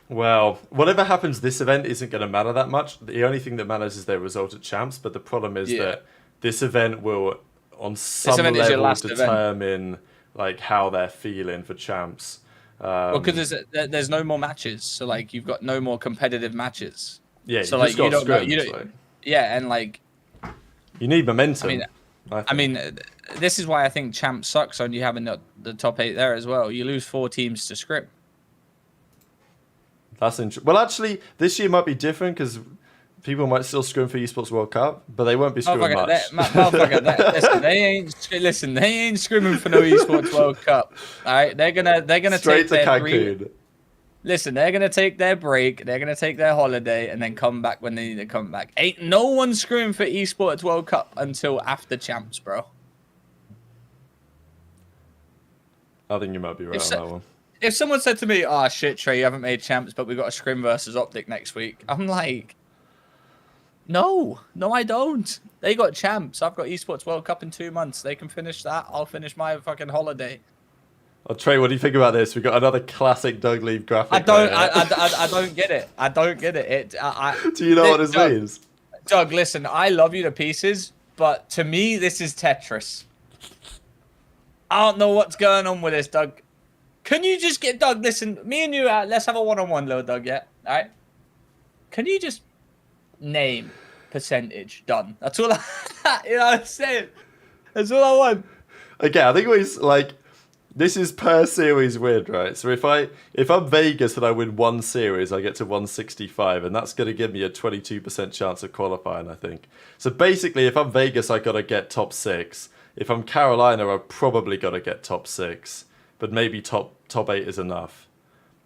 well, whatever happens this event isn't going to matter that much. The only thing that matters is their result at Champs, but the problem is that this event will, on some level, determine like how they're feeling for Champs. Well, because there's no more matches, so like you've got no more competitive matches. Yeah, so like you don't yeah, and like you need momentum. I mean, this is why I think Champs sucks on you having the top 8 there as well. You lose 4 teams to scrim. That's interesting. Well, actually, this year might be different because people might still scrim for Esports World Cup, but they won't be scrimming much. They ain't scrimming for no Esports World Cup. All right, they're gonna straight to Cancun. Listen, they're gonna take their break, they're gonna take their holiday, and then come back when they need to come back. Ain't no one scrimming for Esports World Cup until after Champs, bro. I think you might be right on that one. If someone said to me, "Oh shit, Trey, you haven't made Champs, but we got a scrim versus Optic next week," I'm like, No, I don't. They got Champs. I've got Esports World Cup in 2 months. They can finish that. I'll finish my fucking holiday. Oh, Trey, what do you think about this? We got another classic Doug Leave graphic. I don't get it. I don't get it. Do you know what this means? Doug, listen, I love you to pieces, but to me, this is Tetris. I don't know what's going on with this, Doug. Can you just get Doug? Listen, me and you, let's have a one-on-one, little Doug. Yeah, all right. Can you just name percentage done? That's all you know what I'm saying. That's all I want. Okay, I think it was like this is per series win, right? So if I'm Vegas and I win 1 series, I get to 165, and that's gonna give me a 22% chance of qualifying, I think. So basically if I'm Vegas, I gotta get top 6. If I'm Carolina, I've probably gotta get top 6. But maybe top 8 is enough.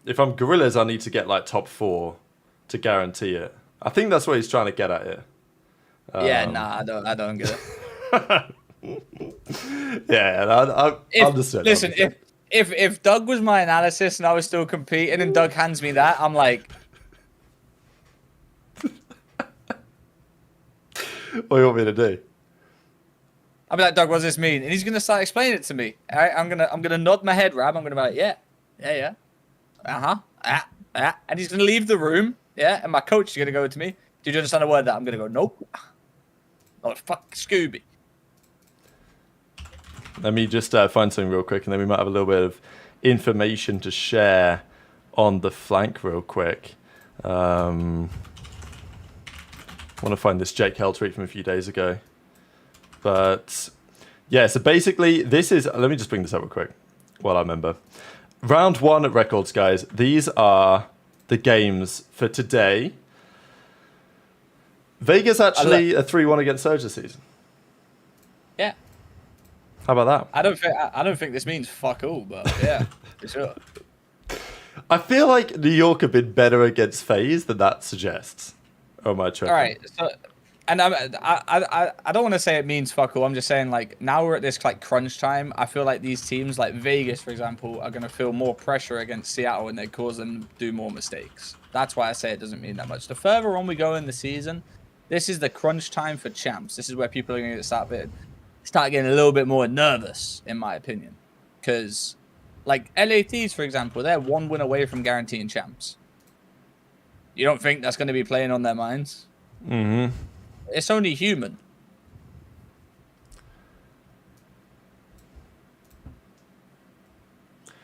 If I'm Gorillas, I need to get like top 4 to guarantee it. I think that's what he's trying to get at here. Yeah, nah, I don't get it. Yeah, I understood. Listen, if Doug was my analysis and I was still competing and Doug hands me that, I'm like, what do you want me to do? I'll be like, Doug, what does this mean? And he's gonna start explaining it to me. All right, I'm gonna nod my head, Rab. I'm gonna be like, yeah, and he's gonna leave the room. Yeah, and my coach is gonna go to me. Did you understand a word of that? I'm gonna go, nope. Oh fuck, Scooby. Let me just find something real quick, and then we might have a little bit of information to share on the flank real quick. I want to find this Jake Hell tweet from a few days ago. But yeah, so basically this is, let me just bring this up real quick while I remember. Round 1 records, guys. These are the games for today. Vegas actually a 3-1 against Surge this season. Yeah. How about that? I don't think this means fuck all, but yeah, for sure. I feel like New York have been better against FaZe than that suggests. Oh my tripping. All right, so, and I don't want to say it means fuck all. I'm just saying, like, now we're at this like crunch time. I feel like these teams, like Vegas, for example, are gonna feel more pressure against Seattle, and they cause them to do more mistakes. That's why I say it doesn't mean that much. The further on we go in the season, this is the crunch time for champs. This is where people are gonna start getting a little bit more nervous, in my opinion, because like LATs, for example, they're 1 win away from guaranteeing champs. You don't think that's going to be playing on their minds? Mm-hmm. It's only human.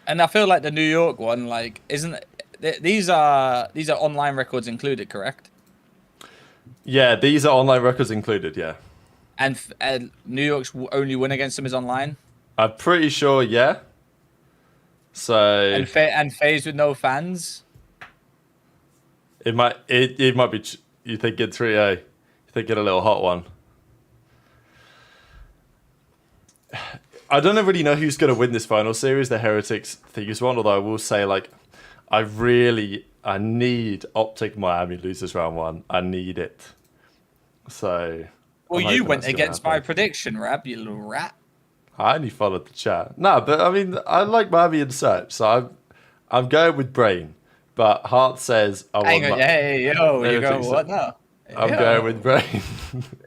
And I feel like the New York one, like, isn't these are online records included, correct? Yeah, these are online records included. Yeah. And New York's only win against them is online. I'm pretty sure. Yeah. So. And FaZe with no fans. It might be. You think it's 3A? You think it a little hot one? I don't really know who's going to win this final series, the Heretics Thieves one. Although I will say, like, I need Optic Miami loses round 1. I need it. So. Well, you went against my prediction, Rab, you little rat. I only followed the chat. No, but I mean, I like Miami and such, so I'm going with brain. But heart says I want. Hey, yo, you go what now? I'm going with brain.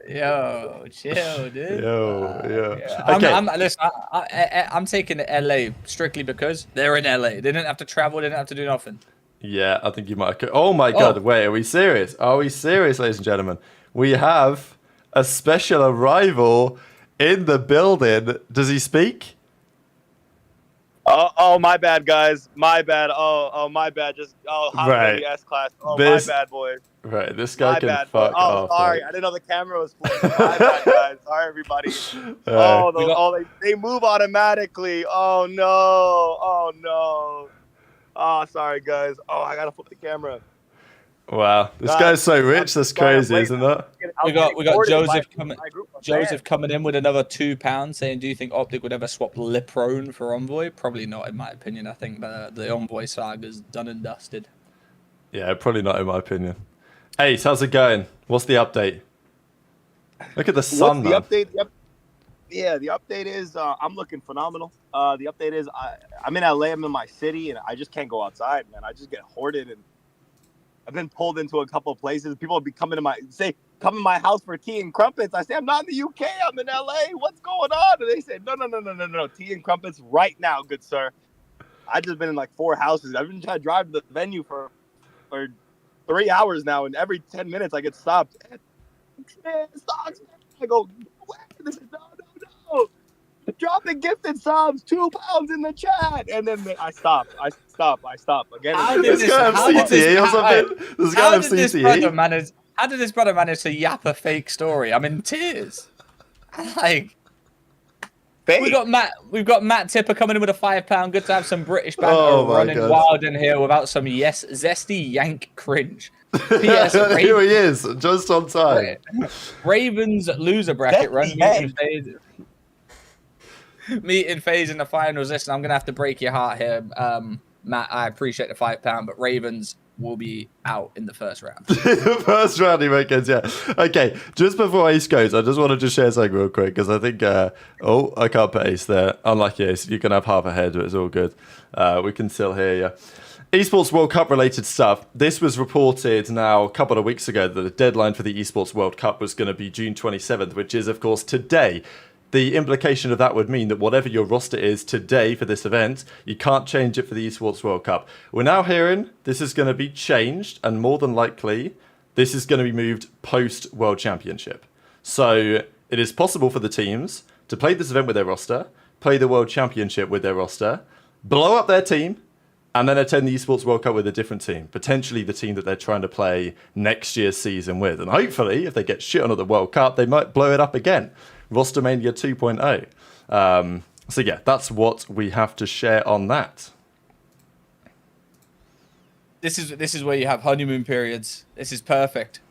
Yo, chill, dude. Yo. Okay. Listen, I'm taking LA strictly because they're in LA. They didn't have to travel. They didn't have to do nothing. Yeah, I think you might. Oh my God! Wait, are we serious? Are we serious, ladies and gentlemen? We have a special arrival in the building. Does he speak? Oh, my bad, guys. My bad. Oh, my bad. Just right. S-class. Oh, my bad, boys. Right, this guy can bad, fuck off. Oh, sorry. Right? I didn't know the camera was flipping. My bad, guys. Sorry, everybody. They move automatically. Oh, no. Oh, no. Oh, sorry, guys. Oh, I got to flip the camera. Wow, this guy's so rich. That's crazy, isn't it? We got Joseph coming in with another £2, saying, "Do you think Optic would ever swap Liprone for Envoy?" Probably not, in my opinion. I think the Envoy saga's done and dusted. Yeah, probably not, in my opinion. Ace, how's it going? What's the update? Look at the sun, man. The update is I'm looking phenomenal. The update is I'm in LA. I'm in my city, and I just can't go outside, man. I just get hoarded and. I've been pulled into a couple of places. People will be come in my house for tea and crumpets. I say, I'm not in the UK. I'm in LA. What's going on? And they say, no. Tea and crumpets right now, good sir. I've just been in like 4 houses. I've been trying to drive to the venue for 3 hours now, and every 10 minutes I get stopped. I go, no. Dropping gifted subs, £2 in the chat, and then I stop again. This guy have CTE or something? This guy have CTE? How did this brother manage to yap a fake story? I'm in tears. Like, we've got Matt Tipper coming in with a £5. Good to have some British banter running wild in here without some zesty yank cringe. P.S. Here he is, just on time. Ravens loser bracket run. Meeting FaZe in the finals. Listen, I'm gonna have to break your heart here, Matt. I appreciate the £5, but Ravens will be out in the first round. The first round he makes, yeah. Okay, just before Ace goes, I just wanted to share something real quick because I think, I can't put Ace there. Unlucky Ace, you can have half a head, but it's all good. We can still hear you. Esports World Cup related stuff. This was reported now a couple of weeks ago that the deadline for the Esports World Cup was going to be June 27th, which is, of course, today. The implication of that would mean that whatever your roster is today for this event, you can't change it for the Esports World Cup. We're now hearing this is going to be changed, and more than likely, this is going to be moved post-World Championship. So it is possible for the teams to play this event with their roster, play the World Championship with their roster, blow up their team, and then attend the Esports World Cup with a different team, potentially the team that they're trying to play next year's season with. And hopefully, if they get shit on at the World Cup, they might blow it up again. Rostermania 2.0. So yeah, that's what we have to share on that. This is where you have honeymoon periods. This is perfect.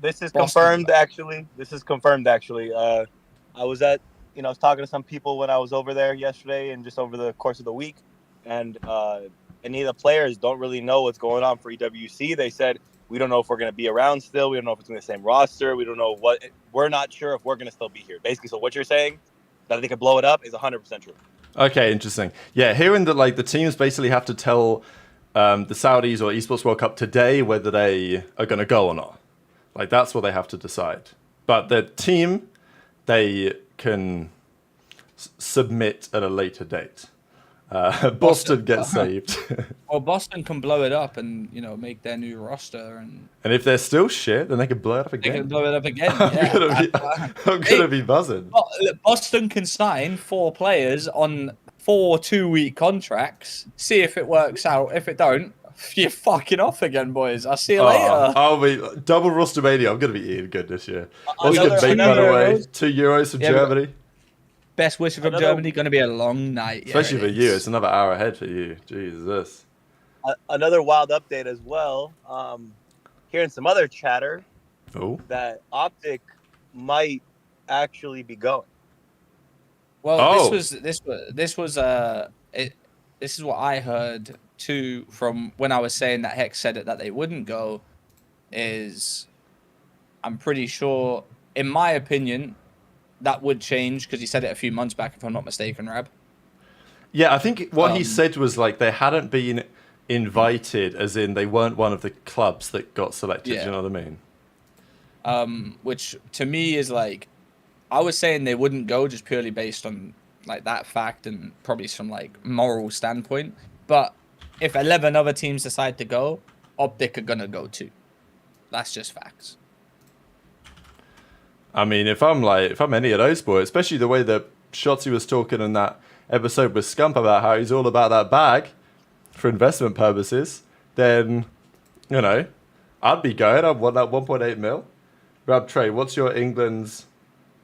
This is Boston. confirmed, actually. I was I was talking to some people when I was over there yesterday and just over the course of the week. And any of the players don't really know what's going on for EWC. They said, we don't know if we're going to be around still. We don't know if it's going to be the same roster. We don't know we're not sure if we're going to still be here. Basically, so what you're saying, that they could blow it up, is 100% true. Okay, interesting. Yeah, hearing that like the teams basically have to tell the Saudis or Esports World Cup today whether they are going to go or not. Like that's what they have to decide. But the team, they can submit at a later date. Boston gets saved. Well, Boston can blow it up and make their new roster, and if they're still shit, then they can blow it up they again. can blow it up again. I'm gonna be buzzing. Boston can sign 4 players on 4 2-week contracts. See if it works out. If it don't, you're fucking off again, boys. I'll see you later. I'll be double rostermania. I'm gonna be eating good this year. What's Another- good, mate? By the way, euros. €2 from Germany. Best wish from Germany. Going to be a long night. Especially for you, it's another hour ahead for you. Jesus. Another wild update as well. Hearing some other chatter Oh. that Optic might actually be going. Well, this is what I heard too from when I was saying that Hex said it that they wouldn't go. Is I'm pretty sure, in my opinion, that would change because he said it a few months back, if I'm not mistaken, Rab. Yeah, I think what he said was like they hadn't been invited, as in they weren't one of the clubs that got selected. Yeah. You know what I mean? Which to me is like, I was saying they wouldn't go just purely based on like that fact and probably some like moral standpoint. But if 11 other teams decide to go, Optic are gonna go too. That's just facts. I mean, if I'm any of those boys, especially the way that Shotzi was talking in that episode with Scump about how he's all about that bag for investment purposes, then, I'd be going. I'd want that 1.8 mil. Rab Trey, what's your England's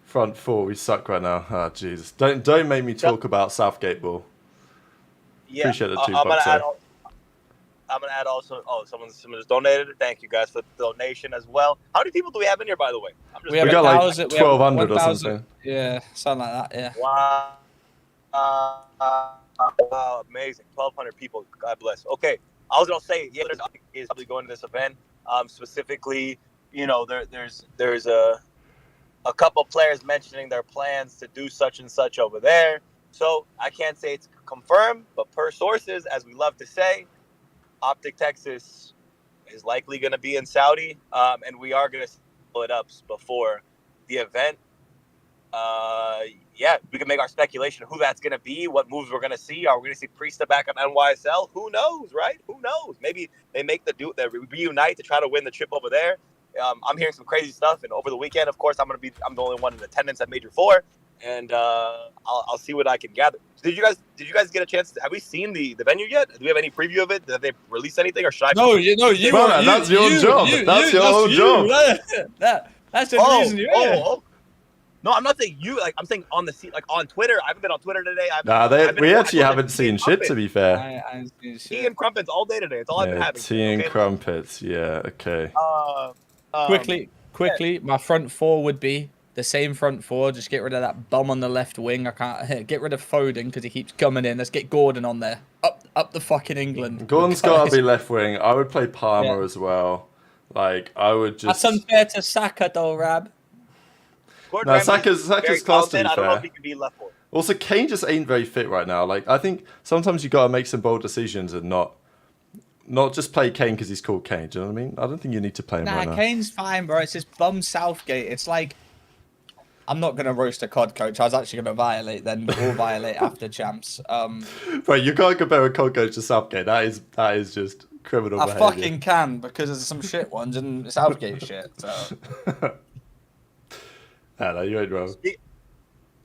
front 4? We suck right now. Oh, Jesus. Don't make me talk about Southgate ball. Yeah, Appreciate the $2. I'm gonna add also. Oh, someone just donated. Thank you guys for the donation as well. How many people do we have in here, by the way? We have got like 1,200 or 1,000. something. Yeah, something like that. Yeah. Wow. Wow, amazing. 1,200 people. God bless. Okay, I was gonna say, yeah, is probably going to this event. Specifically, there's a couple players mentioning their plans to do such and such over there. So I can't say it's confirmed, but per sources, as we love to say, Optic Texas is likely going to be in Saudi, and we are going to split up before the event. We can make our speculation of who that's going to be, what moves we're going to see. Are we going to see Priesta back on NYSL? Who knows, right? Who knows? Maybe they make they reunite to try to win the trip over there. I'm hearing some crazy stuff, and over the weekend, of course, I'm the only one in attendance at Major 4, and I'll see what I can gather. Did you guys get a chance? Have we seen the venue yet? Do we have any preview of it? Have they released anything, or should I? Brother, that's your job. That's your whole job. That's the reason you're here. No, I'm not saying you. Like, I'm saying on the seat, like on Twitter. I haven't been on Twitter today. We actually haven't seen shit, to be fair. I haven't seen shit. Tea and crumpets all day today. It's all I've been having. Tea and crumpets. Yeah. Okay. Quickly, my front 4 would be the same front 4. Just get rid of that bum on the left wing. I can't get rid of Foden because he keeps coming in. Let's get Gordon on there. up the fucking England. Gordon's got to be left wing. I would play Palmer as well. Like, I would just... That's unfair to Saka, though, Rab. No, Saka's class, to be I don't know if fair. he can be left wing. Also, Kane just ain't very fit right now. Like, I think sometimes you got to make some bold decisions and not just play Kane because he's called Kane. Do you know what I mean? I don't think you need to play him right now. Kane's fine, bro. It's just bum Southgate. It's like... I'm not going to roast a COD coach. I was actually going to violate then. We'll violate after champs. Right, you can't compare a COD coach to Southgate. That is just criminal behavior. I fucking can because there's some shit ones and Southgate shit. So. No, you ain't wrong.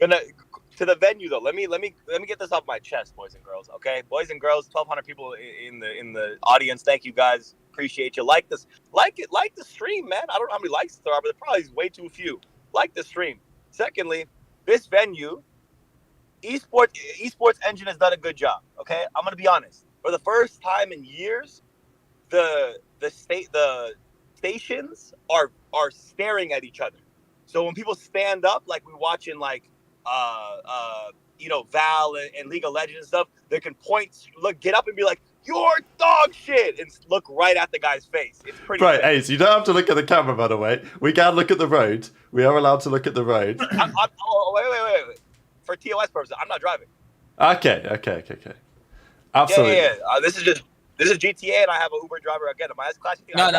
To the venue though. Let me get this off my chest, boys and girls. Okay, boys and girls, 1,200 people in the audience. Thank you guys. Appreciate you. Like the stream, man. I don't know how many likes there are, but there probably is way too few. Like the stream. Secondly, this venue, Esports Engine has done a good job. Okay, I'm gonna be honest. For the first time in years, the stations are staring at each other. So when people stand up, like we're watching, like Val and League of Legends and stuff, they can get up and be like, "You're dog shit," and look right at the guy's face. It's pretty right. Hey, so you don't have to look at the camera, by the way. We can look at the road. We are allowed to look at the road. Wait. For TOS purposes, I'm not driving. Okay. Absolutely. Yeah. This is GTA, and I have an Uber driver again. Am I as classy? No.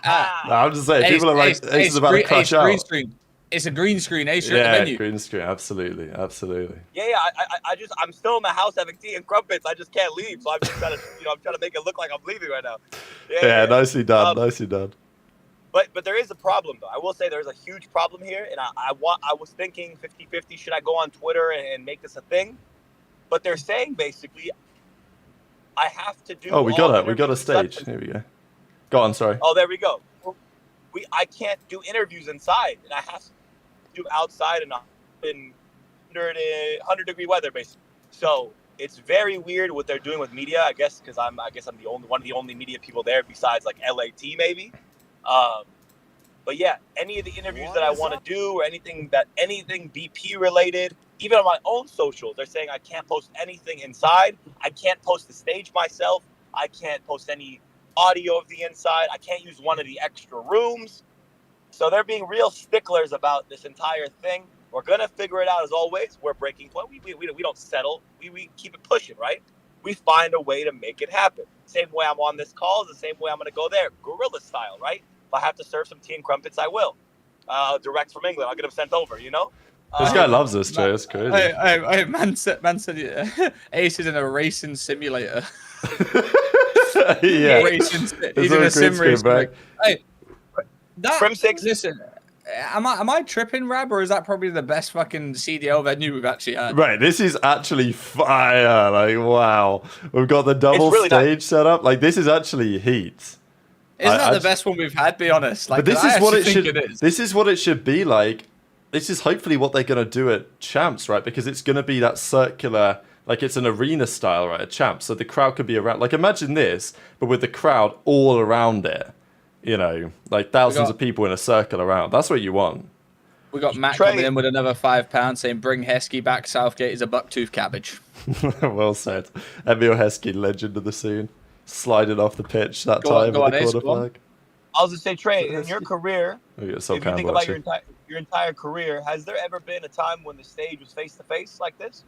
I'm just saying, people are like, Ace is about to crash out. Green screen. It's a green screen. Ace, you're at the venue. Green screen. Absolutely. Yeah. I'm still in the house having tea and crumpets. I just can't leave, so I'm just trying to, I'm trying to make it look like I'm leaving right now. Yeah. Nicely done. Nicely done. But there is a problem though. I will say there's a huge problem here, and I was thinking 50-50. Should I go on Twitter and make this a thing? But they're saying basically, I have to do. Oh, we got a stage. Here we go. Go on. Sorry. Oh, there we go. I can't do interviews inside, and I have to do outside in 100-degree weather, basically. So it's very weird what they're doing with media. I guess because I'm one of the only media people there besides like LAT maybe. But yeah, any of the interviews that I want to do or anything BP related, even on my own socials, they're saying I can't post anything inside. I can't post the stage myself. I can't post any audio of the inside. I can't use one of the extra rooms. So they're being real sticklers about this entire thing. We're gonna figure it out as always. We're breaking point. We don't settle. We keep it pushing, right? We find a way to make it happen. Same way I'm on this call is the same way I'm gonna go there, guerrilla style, right? If I have to serve some tea and crumpets, I will. Direct from England, I'll get them sent over. This guy loves us, Jay. It's crazy. Hey, man said Ace is in a racing simulator. Yeah. He's in a sim race. Hey, Scrim 6. Listen, am I tripping, Rab, or is that probably the best fucking CDL venue we've actually had? Right, this is actually fire. Like, wow. We've got the double really stage set up. Like, this is actually heat. Isn't that the best one we've had, be honest? Like, but this is what it should it is. This is what it should be like. This is hopefully what they're going to do at Champs, right? Because it's going to be that circular, like it's an arena style, right? At Champs. So the crowd could be around. Like, imagine this, but with the crowd all around it. Like thousands of people in a circle around. That's what you want. We got Matt coming in with another £5 saying, "Bring Heskey back. Southgate is a bucktooth cabbage." Well said. Emil Heskey, legend of the scene. Sliding off the pitch that time at the corner flag. I was going to say, Trey, in your career, if you think about your entire career, has there ever been a time when the stage was face-to-face like this?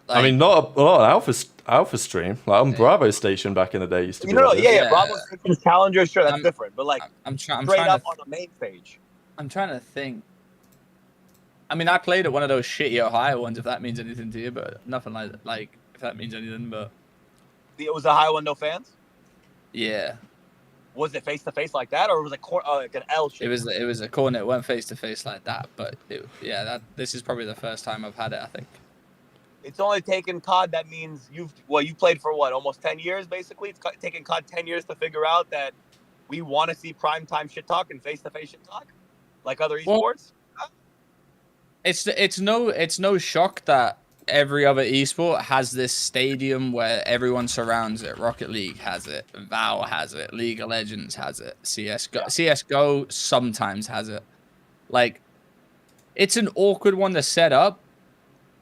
I mean, not an Alpha stream. Like on Bravo Station back in the day used to be. Bravo Station's Challenger, sure, that's different. But like, I'm straight trying up on the main stage. I'm trying to think. I mean, I played at one of those shitty Ohio ones, if that means anything to you, but nothing like if that means anything, but. It was a Ohio one, no fans? Yeah. Was it face-to-face like that, or was it like an L shape? It was a corner. It went face-to-face like that, but this is probably the first time I've had it, I think. It's only taken COD. That means you played for what, almost 10 years, basically. It's taken COD 10 years to figure out that we want to see primetime shit talk and face-to-face shit talk, like other esports. Well, it's no shock that every other esport has this stadium where everyone surrounds it. Rocket League has it. VOW has it. League of Legends has it. CSGO sometimes has it. Like, it's an awkward one to set up.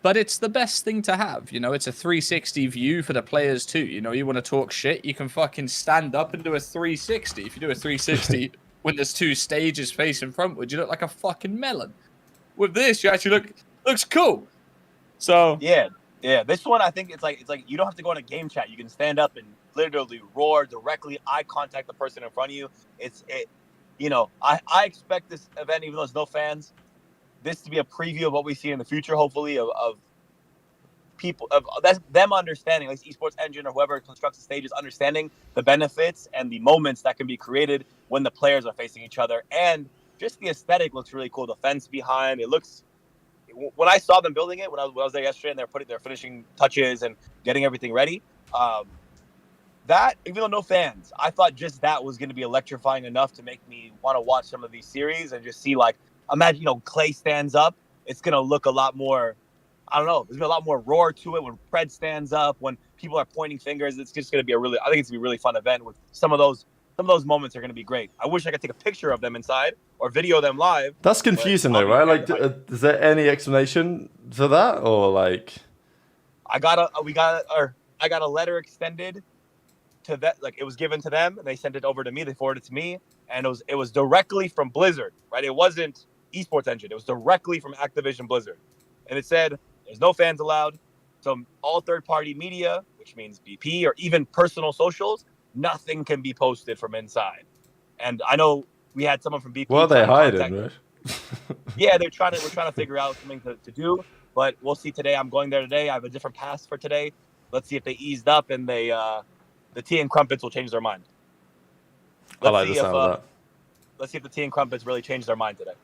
But it's the best thing to have, you know. It's a 360 view for the players too. You know, you want to talk shit, you can fucking stand up and do a 360. If you do a 360 when there's 2 stages facing frontwards, you look like a fucking melon. With this, you actually looks cool. So yeah. This one, I think it's like you don't have to go in a game chat. You can stand up and literally roar directly, eye contact the person in front of you. You know, I expect this event, even though there's no fans, this to be a preview of what we see in the future, hopefully, of people, of them understanding, like Esports Engine or whoever constructs the stages, understanding the benefits and the moments that can be created when the players are facing each other. And just the aesthetic looks really cool. The fence behind, it looks, when I saw them building it, when I was there yesterday and they're finishing touches and getting everything ready, that, even though no fans, I thought just that was going to be electrifying enough to make me want to watch some of these series and just see, like, imagine, you know, Clay stands up. It's going to look a lot more, I don't know, there's going to be a lot more roar to it when Fred stands up, when people are pointing fingers. It's just going to be I think it's going to be a really fun event with some of those moments are going to be great. I wish I could take a picture of them inside or video them live. That's confusing though, right? Like, is there any explanation to that, or like? I got a letter extended to that, like it was given to them and they sent it over to me. They forwarded it to me, and it was directly from Blizzard, right? It wasn't Esports Engine. It was directly from Activision Blizzard, and it said there's no fans allowed. So all third-party media, which means BP or even personal socials, nothing can be posted from inside. And I know we had someone from BP. Well, they hiding, right? Yeah, we're trying to figure out something to do, but we'll see today. I'm going there today. I have a different pass for today. Let's see if they eased up and the tea and crumpets will change their mind. I like the sound of that. Let's see if the tea and crumpets really change their mind today.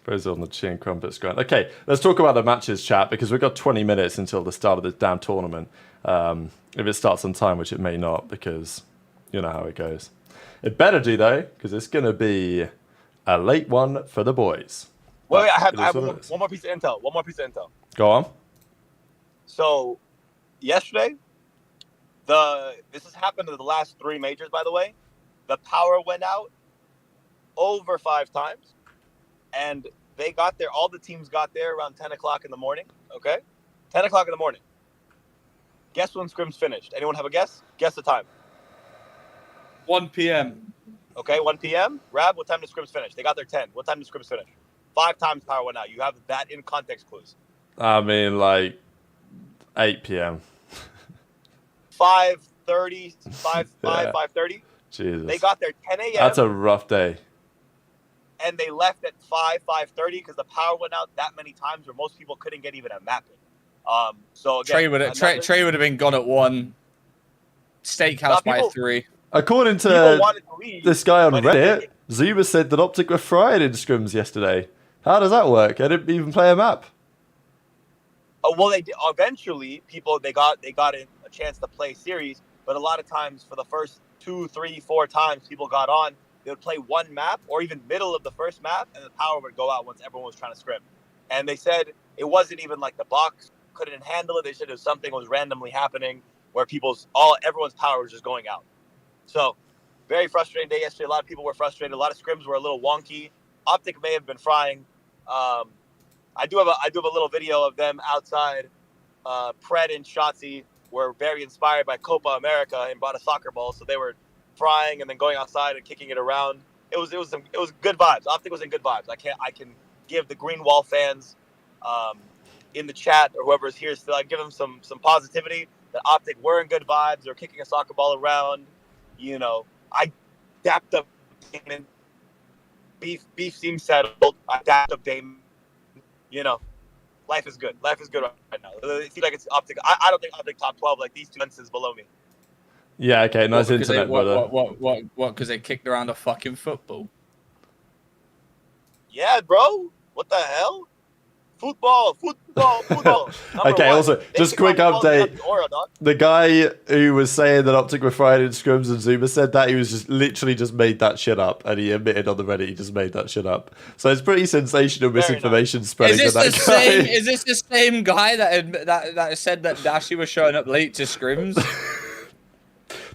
Brazil on the tea and crumpets ground. Okay, let's talk about the matches, chat, because we've got 20 minutes until the start of this damn tournament. If it starts on time, which it may not, because you know how it goes. It better do, though, because it's going to be a late one for the boys. Wait, I have one more piece of intel. Go on. So, yesterday, this has happened to the last 3 majors, by the way. The power went out over 5 times, and they got there. All the teams got there around 10 o'clock in the morning. Okay, 10 o'clock in the morning. Guess when scrims finished? Anyone have a guess? Guess the time. 1 p.m. Okay, 1 p.m. Rab, what time did scrims finish? They got there 10. What time did scrims finish? 5 times power went out. You have that in context clues. I mean, like 8 p.m. 5:30, 5:30. Jesus. They got there 10 a.m. That's a rough day. And they left at 5:30 because the power went out that many times where most people couldn't get even a map in. So again, Trey would have been gone at 1. Steakhouse by 3. According to this guy on Reddit, Zuma said that Optic were fried in scrims yesterday. How does that work? I didn't even play a map. Well, they did. Eventually, people they got a chance to play series, but a lot of times for the first 2, 3, 4 times people got on, they would play one map or even middle of the first map, and the power would go out once everyone was trying to scrim. And they said it wasn't even like the box couldn't handle it. They said it was something was randomly happening where everyone's power was just going out. So very frustrating day yesterday. A lot of people were frustrated. A lot of scrims were a little wonky. Optic may have been frying. I do have a little video of them outside. Pred and Shotzi were very inspired by Copa America and brought a soccer ball, so they were frying and then going outside and kicking it around. It was good vibes. Optic was in good vibes. I can give the Green Wall fans in the chat or whoever's here still, I give them some positivity that Optic were in good vibes. They're kicking a soccer ball around. You know, I dapped up Damon. Beef seems settled. I dapped up Damon. You know, life is good. Life is good right now. It seems like it's Optic. I don't think Optic top 12, like these 2 fences below me. Yeah, okay, nice internet, brother. What? Because they kicked around a fucking football? Yeah, bro. What the hell? Football. Okay, also, just quick update. The guy who was saying that Optic were fried in scrims and Zuma said that, he was just literally just made that shit up, and he admitted on the Reddit he just made that shit up. So it's pretty sensational misinformation spreading. Is this the same guy that said that Dashi was showing up late to scrims?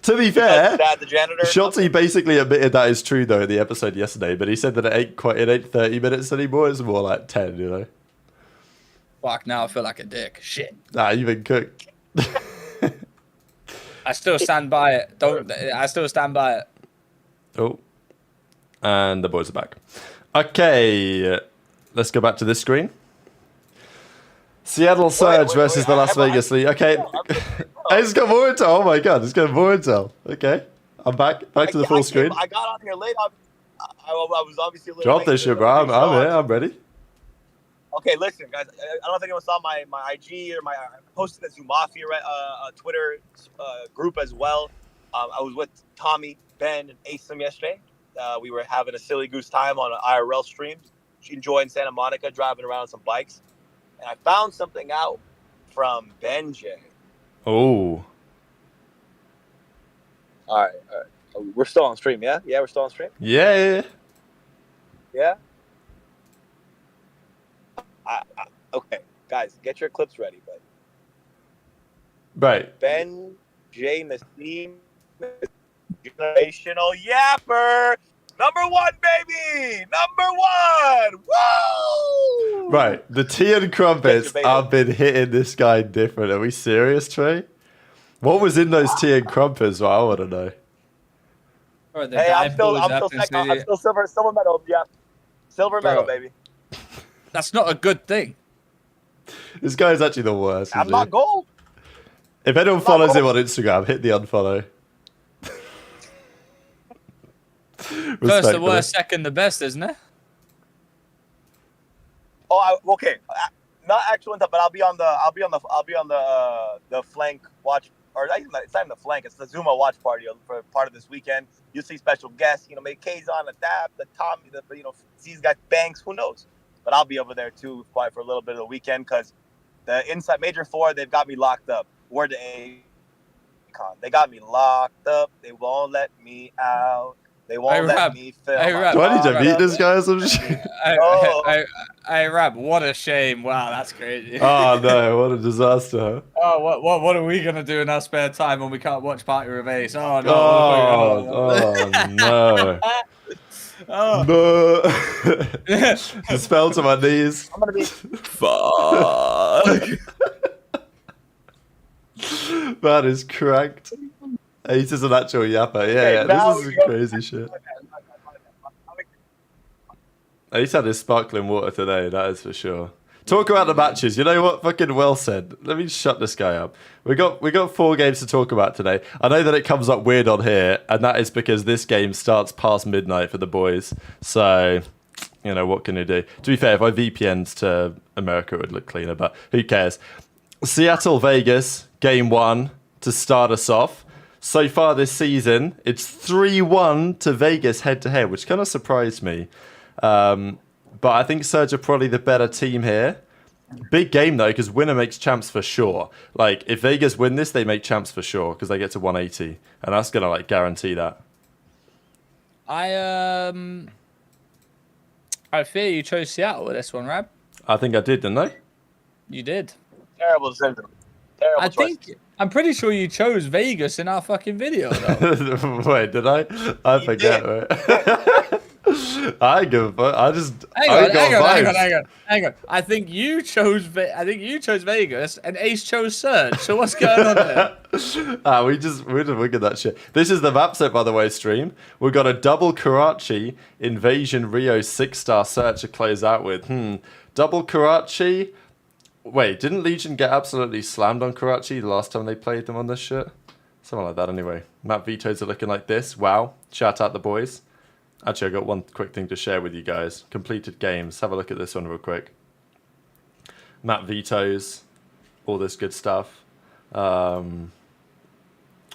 To be fair, the janitor. Shotzi basically admitted that is true though in the episode yesterday, but he said that it ain't 30 minutes anymore. It's more like 10, you know. Fuck, now I feel like a dick. Shit. Nah, you've been cooked. I still stand by it. I still stand by it. Oh. And the boys are back. Okay. Let's go back to this screen. Seattle Surge versus the Las Vegas League. Okay. It's got more intel. Oh my god, it's got more intel. Okay. I'm back to the full screen. I got on here late. I was obviously a little Drop late this shit, bro. I'm here. I'm ready. Okay, listen, guys. I don't know if anyone saw my IG or I posted a Zoom Mafia Twitter group as well. I was with Tommy, Ben, and Asim yesterday. We were having a silly goose time on an IRL stream, enjoying Santa Monica, driving around on some bikes. And I found something out from Benjay. Oh. All right. We're still on stream, yeah? Yeah, we're still on stream? Yeah. Yeah? Okay, guys, get your clips ready, but Right. Ben J. Nassim, generational yapper. Number 1, baby! Number 1! Woo! Right. The tea and crumpets have been hitting this guy different. Are we serious, Trey? What was in those tea and crumpets? Well, I want to know. Hey, I'm still silver medal. Yeah, silver medal, baby. That's not a good thing. This guy's actually the worst. I'm not gold. If anyone follows him on Instagram, hit the unfollow. First the worst, second the best, isn't it? Oh, okay. Not actual, but I'll be on the flank watch, or it's not even the flank. It's the Zuma watch party for part of this weekend. You'll see special guests. Maybe K's on the Dab, the Tommy, these guys Banks. Who knows? But I'll be over there too, quite for a little bit of the weekend, because the inside Major 4, they've got me locked up. Word to A-Con. They got me locked up. They won't let me out. They won't let me film. Do I need to meet this guy or some shit? Hey, Rab, what a shame. Wow, that's crazy. Oh, no. What a disaster. Oh, what are we going to do in our spare time when we can't watch Party with Ace? Oh, no. Oh, no. Oh. No. Just fell to my knees. I'm going to be... Fuck. That is cracked. Ace is an actual yapper. Yeah, this is crazy shit. Ace had his sparkling water today, that is for sure. Talk about the matches. You know what? Fucking well said. Let me shut this guy up. We got 4 games to talk about today. I know that it comes up weird on here, and that is because this game starts past midnight for the boys. So, what can you do? To be fair, if I VPN'd to America, it would look cleaner, but who cares? Seattle, Vegas, game 1 to start us off. So far this season, it's 3-1 to Vegas head-to-head, which kind of surprised me. But I think Surge are probably the better team here. Big game, though, because winner makes champs for sure. Like, if Vegas win this, they make champs for sure, because they get to 180. And that's going to, guarantee that. I fear you chose Seattle with this one, Rab. I think I did, didn't I? You did. Terrible decision. Terrible choice. I'm pretty sure you chose Vegas in our fucking video, though. Wait, did I? I forget, right? I give a fuck. Hang on. I think you chose Vegas and Ace chose Surge. So what's going on there? We just look at that shit. This is the map set, by the way, stream. We've got a double Karachi Invasion Rio 6-star search to close out with. Double Karachi. Wait, didn't Legion get absolutely slammed on Karachi the last time they played them on this shit? Something like that anyway. Map vetoes are looking like this. Wow. Shout out the boys. Actually, I got one quick thing to share with you guys. Completed games. Have a look at this one real quick. Map vetoes. All this good stuff. Where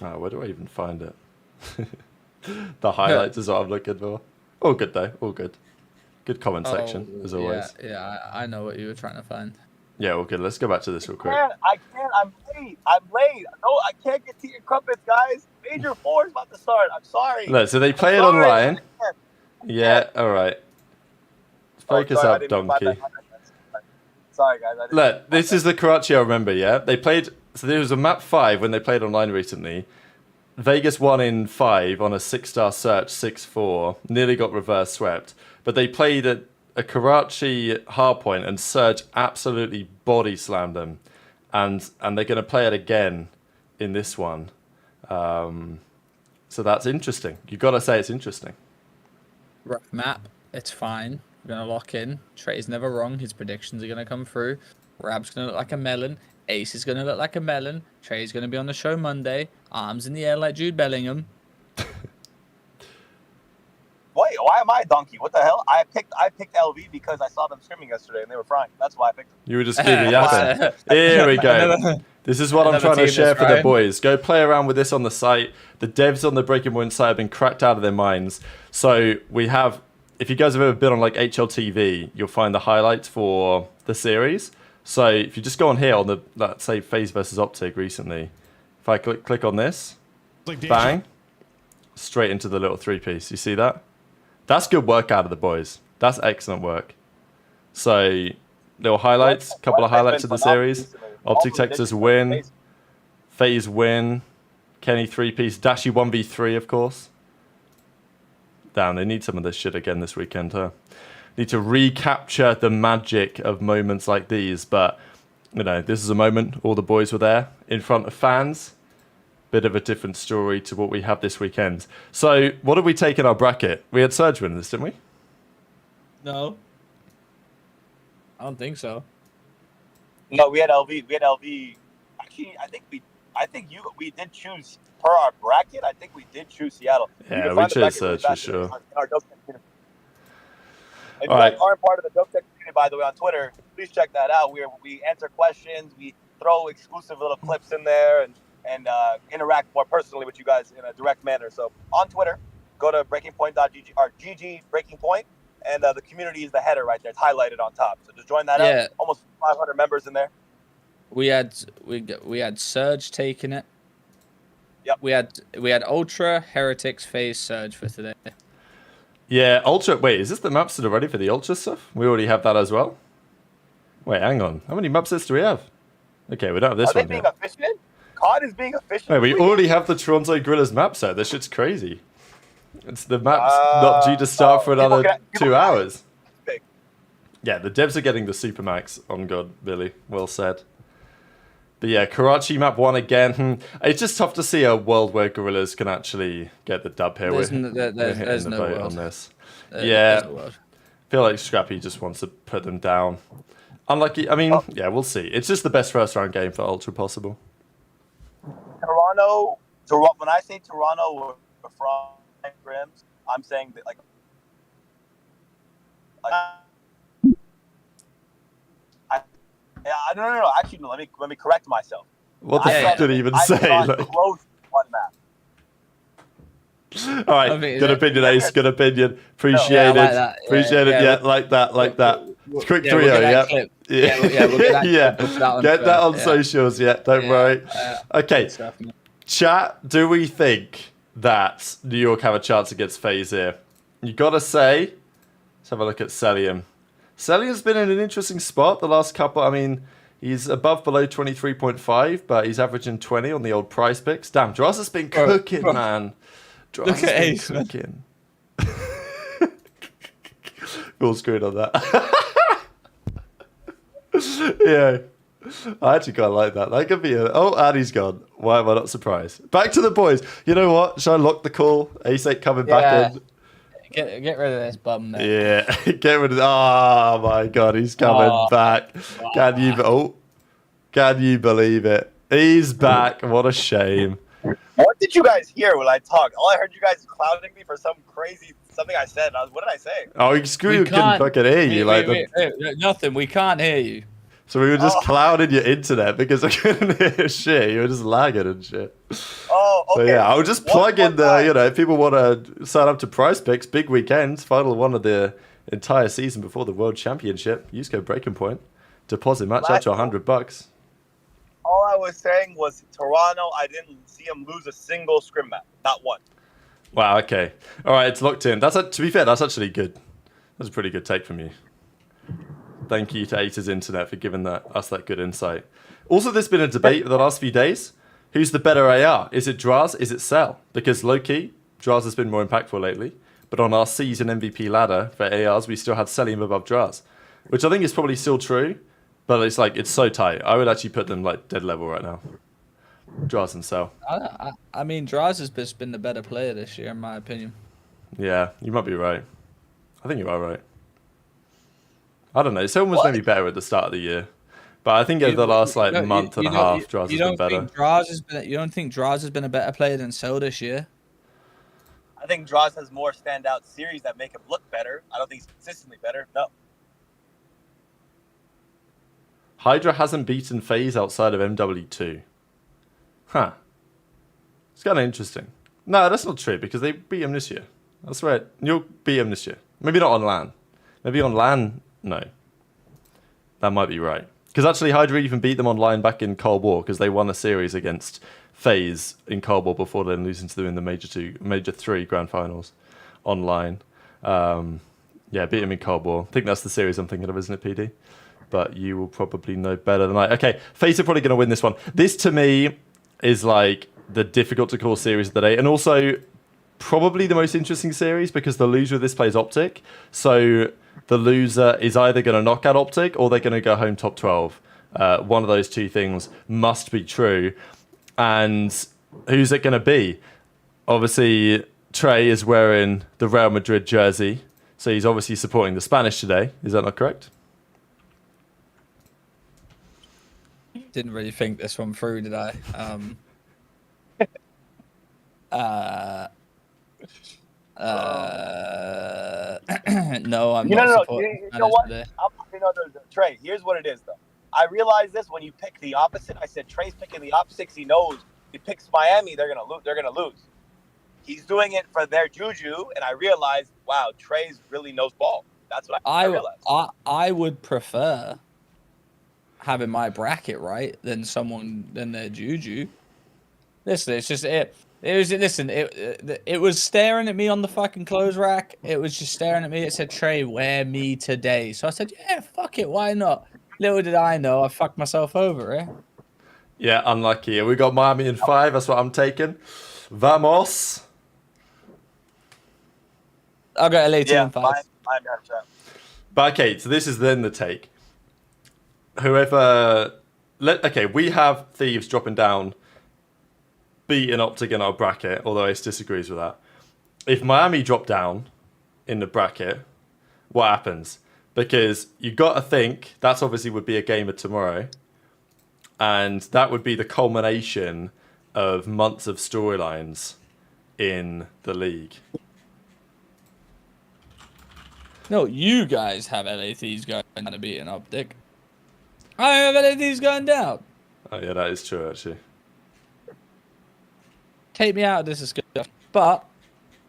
do I even find it? The highlights is what I'm looking for. All good though. All good. Good comment section, as always. Yeah, I know what you were trying to find. Yeah, okay, let's go back to this real quick. I can't. I'm late. No, I can't get to your crumpets, guys. Major 4 is about to start. I'm sorry. No, so they play it online. Yeah, alright. Focus up, donkey. Sorry, guys. Look, this is the Karachi I remember, yeah? They played... So there was a map 5 when they played online recently. Vegas won in 5 on a 6-star search, 6-4. Nearly got reverse swept. But they played at a Karachi hardpoint, and Surge absolutely body slammed them, and they're going to play it again in this one. So that's interesting. You got to say it's interesting. Rough map. It's fine. We're going to lock in. Trey's never wrong. His predictions are going to come through. Rab's going to look like a melon. Ace is going to look like a melon. Trey's going to be on the show Monday. Arms in the air like Jude Bellingham. Wait, why am I a donkey? What the hell? I picked LV because I saw them streaming yesterday and they were frying. That's why I picked them. You were just keeping yapping. Here we go. This is what I'm trying to share for the boys. Go play around with this on the site. The devs on the Breaking Point site have been cracked out of their minds. So we have, if you guys have ever been on like HLTV, you'll find the highlights for the series. So if you just go on here on the, let's say, FaZe versus Optic recently, if I click on this, bang, straight into the little 3-piece. You see that? That's good work out of the boys. That's excellent work. So little highlights, couple of highlights of the series. Optic Texas win. FaZe win. Kenny 3-piece. Dashy 1v3, of course. Damn, they need some of this shit again this weekend, huh? Need to recapture the magic of moments like these. But, you know, this is a moment. All the boys were there in front of fans. Bit of a different story to what we have this weekend. So, what did we take in our bracket? We had Surge win this, didn't we? No. I don't think so. No, we had LV. We had LV. Actually, we did choose per our bracket. I think we did choose Seattle. Yeah, we chose Surge for sure. Our Dope Tech community. If All you guys right. aren't part of the Dope Tech community, by the way, on Twitter, please check that out. We answer questions. We throw exclusive little clips in there and interact more personally with you guys in a direct manner. So on Twitter, go to breakingpoint.gg or GG Breaking Point, and the community is the header right there. It's highlighted on top. So just join that out. Almost 500 members in there. We had Surge taking it. Yep. We had Ultra, Heretics, FaZe, Surge for today. Yeah, Ultra. Wait, is this the map set already for the Ultra stuff? We already have that as well. Wait, hang on. How many map sets do we have? Okay, we don't have this one Are they being yet. efficient? COD is being efficient. Wait, we already have the Toronto Gorillas map set. This shit's crazy. It's the map's not due to start for another 2 hours. Yeah, the devs are getting the Supermax on God, Billy. Well said. But yeah, Karachi map 1 again. It's just tough to see a world where Gorillas can actually get the dub here. There's We're hitting the no boat world on this. There's no world. I feel like Scrappy just wants to put them down. Unlucky. I mean, yeah, we'll see. It's just the best first round game for Ultra possible. Toronto. When I say Toronto or from Grims, I'm saying that like no. Actually, no, let me correct myself. What the fuck did he even say? Like... close one map. All right, good opinion, Ace. Good opinion. Appreciate it. Like Appreciate it. Yeah, like that. Quick 3-0, yeah. Yeah. Get that on socials, yeah. Don't worry. Okay. Chat, do we think that New York have a chance against FaZe here? You got to say, let's have a look at Celium. Celium's been in an interesting spot the last couple. I mean, he's below 23.5, but he's averaging 20 on the old prize picks. Damn, Dross has been cooking, man. Dross has been cooking. Full screen on that. Yeah. I actually quite like that. That could be a... Oh, and he's gone. Why am I not surprised? Back to the boys. You know what? Should I lock the call? Ace ain't coming back in. Get rid of this bum then. Yeah. Get rid of... Oh, my God. He's coming back. Can you believe it? He's back. What a shame. What did you guys hear when I talked? All I heard you guys clowning me for something I said. What did I say? Oh, screw you. Couldn't fucking hear you. Nothing. We can't hear you. So we were just clouding your internet because I couldn't hear shit. You were just lagging and shit. Oh, okay. So yeah, I would just plug in the, if people want to sign up to Prize Picks, big weekend, final one of the entire season before the World Championship. Use code Breaking Point. Deposit match out to $100. All I was saying was Toronto, I didn't see him lose a single scrim map. Not one. Wow, okay. All right, it's locked in. To be fair, that's actually good. That's a pretty good take from you. Thank you to Ace's Internet for giving us that good insight. Also, there's been a debate the last few days. Who's the better AR? Is it Draz? Is it Cell? Because low-key, Draz has been more impactful lately. but on our season MVP ladder for ARs, we still had Selim above Draz, which I think is probably still true, but it's like, it's so tight. I would actually put them like dead level right now. Draz and Cell. I mean, Draz has just been the better player this year, in my opinion. Yeah, you might be right. I think you are right. I don't know. Cell was maybe better at the start of the year. But I think over the last month and a half, Draz has been better. You don't think Draz has been a better player than Cell this year? I think Draz has more standout series that make him look better. I don't think he's consistently better. No. Hydra hasn't beaten FaZe outside of MW2. Huh. It's kind of interesting. No, that's not true because they beat him this year. I swear, you'll beat him this year. Maybe not on LAN. Maybe on LAN, no. That might be right. Because actually, Hydra even beat them online back in Cold War because they won a series against FaZe in Cold War before then losing to them in the Major 3 Grand Finals online. Yeah, beat him in Cold War. I think that's the series I'm thinking of, isn't it, PD? But you will probably know better than I. Okay, FaZe are probably going to win this one. This, to me, is like the difficult to call series of the day. And also, probably the most interesting series because the loser of this plays Optic. So the loser is either going to knock out Optic or they're going to go home top 12. One of those two things must be true. And who's it going to be? Obviously, Trey is wearing the Real Madrid jersey. So he's obviously supporting the Spanish today. Is that not correct? Didn't really think this one through, did I? No, I'm not supporting. You know what? Trey, here's what it is, though. I realized this when you pick the opposite. I said Trey's picking the opposite 'cause he knows if he picks Miami, they're gonna lose. He's doing it for their juju, and I realized, wow, Trey's really knows ball. That's what I realized. I would prefer having my bracket right than their juju. Listen, it's just it. It was staring at me on the fucking clothes rack. It was just staring at me. It said, Trey, wear me today. So I said, yeah, fuck it. Why not? Little did I know, I fucked myself over, eh? Yeah, unlucky. We got Miami in 5. That's what I'm taking. Vamos. I'll go LA 2 and 5. But okay, so this is then the take. Whoever... Okay, we have Thieves dropping down, beating Optic in our bracket, although Ace disagrees with that. If Miami drop down in the bracket, what happens? Because you got to think, that's obviously would be a game of tomorrow. And that would be the culmination of months of storylines in the league. No, you guys have LA Thieves going down to beat an Optic. I have LA Thieves going down. Oh yeah, that is true actually. Take me out of this discussion. But,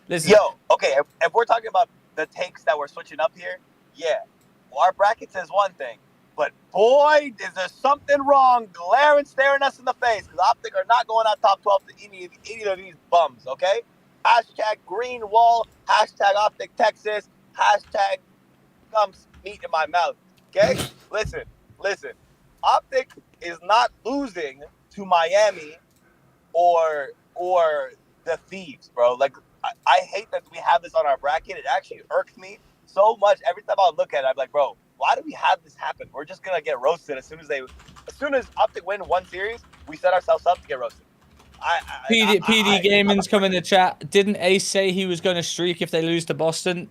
listen. Yo, okay, if we're talking about the takes that we're switching up here, yeah. Well, our bracket says one thing, but boy, is there something wrong glaring, staring us in the face, because Optic are not going out top 12 to any of these bums, okay? Hashtag green wall, hashtag Optic Texas, hashtag comes meat in my mouth, okay? Listen. Optic is not losing to Miami or the Thieves, bro. Like, I hate that we have this on our bracket. It actually irks me so much. Every time I look at it, I'm like, bro, why do we have this happen? We're just gonna get roasted as soon as Optic win one series, we set ourselves up to get roasted. PD Gaming's come in the chat. Didn't Ace say he was going to streak if they lose to Boston?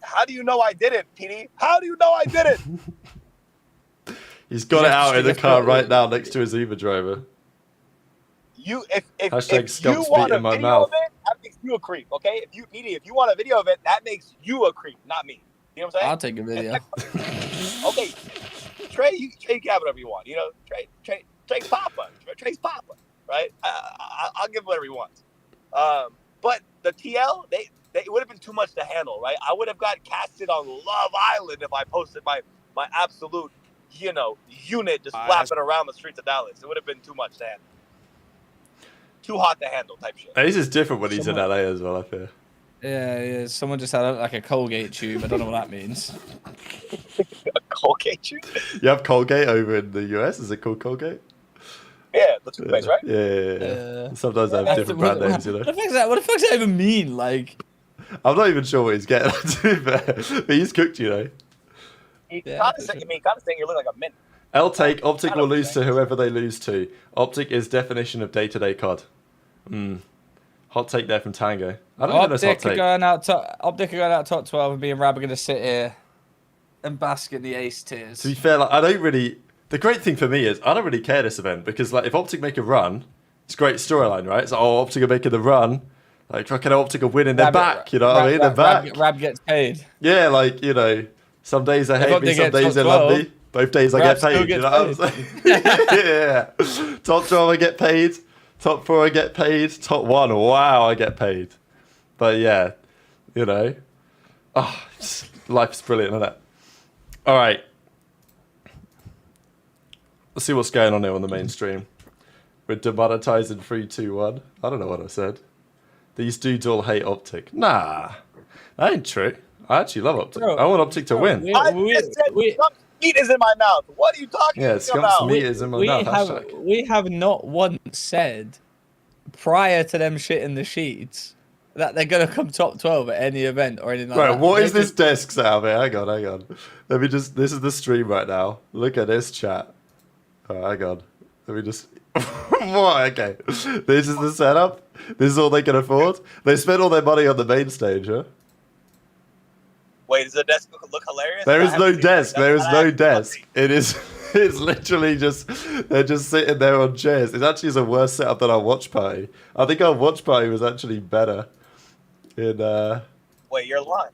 How do you know I did it, PD? How do you know I did it? He's got it out in the car right now next to his Uber driver. If you want a video of it, that makes you a creep, okay? If you want a video of it, that makes you a creep, not me. You know what I'm saying? I'll take a video. Okay, Trey, you can have whatever you want. You know, Trey's Papa. Trey's Papa, right? I'll give whatever he wants. But the TL, it would have been too much to handle, right? I would have got casted on Love Island if I posted my absolute, unit just flapping around the streets of Dallas. It would have been too much to handle. Too hot to handle type shit. This is different when he's in LA as well, I feel. Yeah. Someone just had like a Colgate tube. I don't know what that means. A Colgate tube? You have Colgate over in the US? Is it called Colgate? Yeah, the toothpaste, right? Yeah. Sometimes they have different brand names, you know. What the fuck does that even mean? Like, I'm not even sure what he's getting at, to be fair. But he's cooked, you know. He Yeah, kind for of saying, sure. kind of saying you look like a mint. L take, Optic I will know what lose you're to whoever they lose to. Optic is definition of day-to-day COD. Hot take there from Tango. I don't even know it's hot Optic are take. going out. Optic are going out top 12, and me and Rab are going to sit here and bask in the ace tiers. To be fair, like, I don't really... The great thing for me is I don't really care this event because like if Optic make a run, it's a great storyline, right? It's like, oh, Optic are making the run. Like, fucking Optic are winning. They're back, you know what I mean? They're back. Rab gets paid. Yeah, like, you know, some days they hate me, some days they love me. Both days I get paid, you know what I'm saying? Yeah. Top 12 I get paid. Top 4 I get paid. Top 1, wow, I get paid. But yeah, you know. Oh, life's brilliant, isn't it? All right. Let's see what's going on here on the main stream. We're demonetizing 3, 2, 1. I don't know what I said. These dudes all hate Optic. Nah, that ain't true. I actually love Optic. Bro, I want Optic to win. I just said some meat is in my mouth. What are you talking Yeah, about? Scump's meat is in my mouth. Hashtag. we have not once said prior to them shitting the sheets that they're gonna come top 12 at any event or anything like Right, that. what is this desk sound, man? Hang on. Let me just... This is the stream right now. Look at this chat. Oh, hang on. Let me just... What? Okay. This is the setup. This is all they can afford. They spent all their money on the main stage, huh? Wait, does the desk look hilarious? There is I no haven't seen desk. it. There is no I desk. It is... It's literally just... They're just sitting there on chairs. It actually is a worse setup than our watch party. I think our watch party was actually better. In, Wait, you're lying.